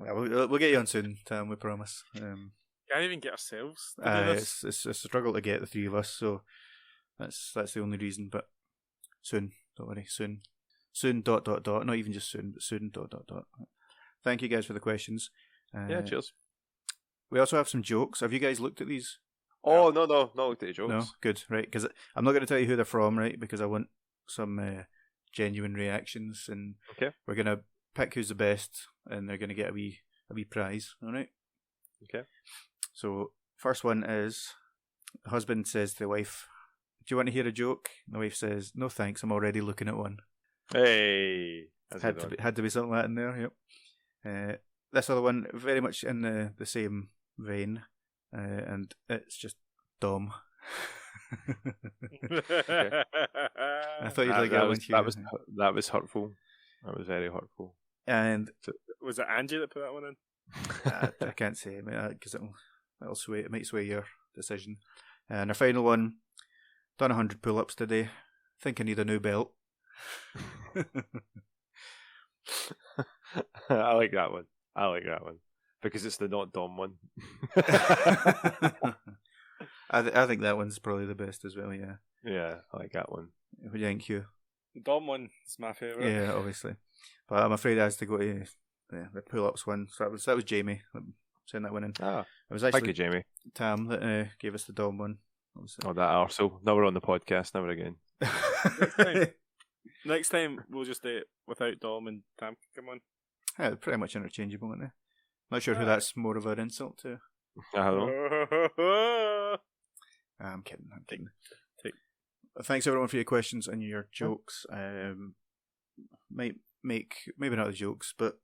A: We'll get you on soon, Tam. We promise.
B: Can't even get ourselves.
A: It's a struggle to get the three of us, so that's the only reason. But soon, don't worry, soon. Soon. ... Not even just soon, but soon. ... Thank you guys for the questions.
C: Yeah, cheers.
A: We also have some jokes. Have you guys looked at these?
C: Oh, no, not looked at the jokes.
A: No, good, right? Because I'm not going to tell you who they're from, right? Because I want some genuine reactions, and we're going to pick who's the best, and they're going to get a wee prize. All right?
C: Okay.
A: So first one is, the husband says to the wife, "Do you want to hear a joke?" And the wife says, "No, thanks. I'm already looking at one."
C: Hey,
A: had to be something like that in there. Yep. This other one, very much in the same vein, and it's just Dom.
C: Okay.
A: I thought you'd like that one.
C: That was hurtful. That was very hurtful.
A: And
B: was it Angie that put that one in?
A: I can't say, because it might sway your decision. And our final one, done 100 pull-ups today. Think I need a new belt.
C: I like that one. Because it's the not Dom one.
A: I think that one's probably the best as well, yeah.
C: Yeah, I like that one.
A: What do you think, Hugh?
B: The Dom one is my favourite.
A: Yeah, obviously. But I'm afraid I has to go to the pull-ups one. So that was Jamie saying that one in.
C: Ah,
A: It was
C: thank
A: actually
C: you, Jamie.
A: Tam that gave us the Dom one.
C: Oh, that arsehole. Never on the podcast, never again.
B: Next time we'll just do it without Dom and Tam. Come on.
A: Yeah, they're pretty much interchangeable, aren't they? Not sure who that's more of an insult to.
C: I don't know.
A: I'm kidding. Thanks everyone for your questions and your jokes. Might make maybe not the jokes, but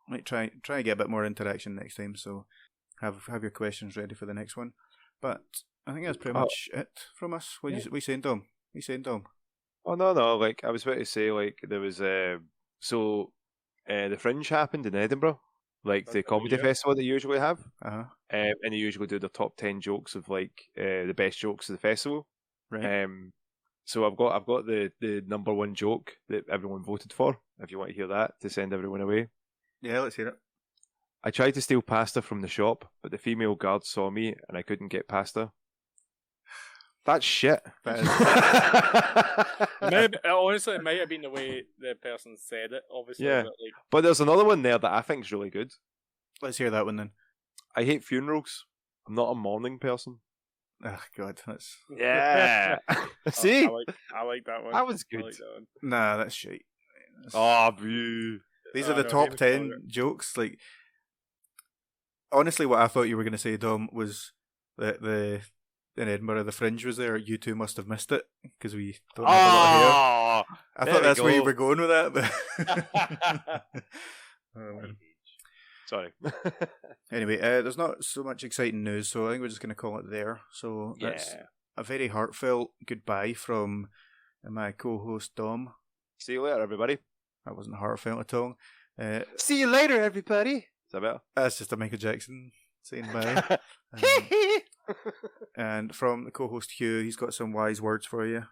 A: might try and get a bit more interaction next time. So have your questions ready for the next one. But I think that's pretty much it from us. What you saying, Dom? You saying, Dom?
C: Oh no, like I was about to say, like there was the Fringe happened in Edinburgh, like the comedy festival that you usually have, and they usually do their top 10 jokes of like the best jokes of the festival.
A: Right.
C: So I've got the number one joke that everyone voted for. If you want to hear that, to send everyone away.
A: Yeah, let's hear it.
C: I tried to steal pasta from the shop, but the female guard saw me and I couldn't get pasta. That's shit.
A: That is.
B: Honestly, it might have been the way the person said it, obviously.
C: Yeah.
B: But
C: there's another one there that I think is really good.
A: Let's hear that one then.
C: I hate funerals. I'm not a mourning person.
A: Oh God, that's
C: yeah. See,
B: I like that one.
C: That was good.
B: Like that one.
A: Nah, that's shite. These are the top 10 jokes. Like, honestly, what I thought you were going to say, Dom, was that in Edinburgh the Fringe was there. You two must have missed it because we don't have a lot of hair. I thought that's where you were going with that, but
C: sorry.
A: Anyway, there's not so much exciting news, so I think we're just going to call it there. So that's a very heartfelt goodbye from my co-host Dom.
C: See you later, everybody.
A: That wasn't heartfelt at all.
C: See you later, everybody. Is that better?
A: That's just a Michael Jackson saying bye. And from the co-host Hugh, he's got some wise words for you.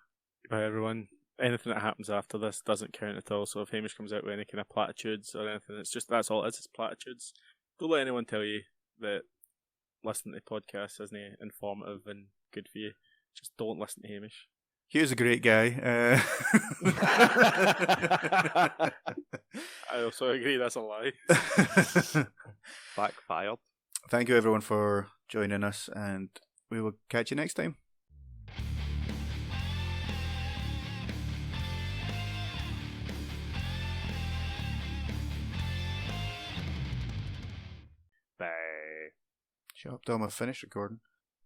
B: Bye, everyone. Anything that happens after this doesn't count at all. So if Hamish comes out with any kind of platitudes or anything, that's all it is. It's platitudes. Don't let anyone tell you that listening to podcasts isn't informative and good for you. Just don't listen to Hamish.
A: Hugh's a great guy.
B: I also agree that's a lie.
C: Backfired.
A: Thank you everyone for joining us, and we will catch you next time.
C: Bye.
A: Shut up, Dom. I've finished recording.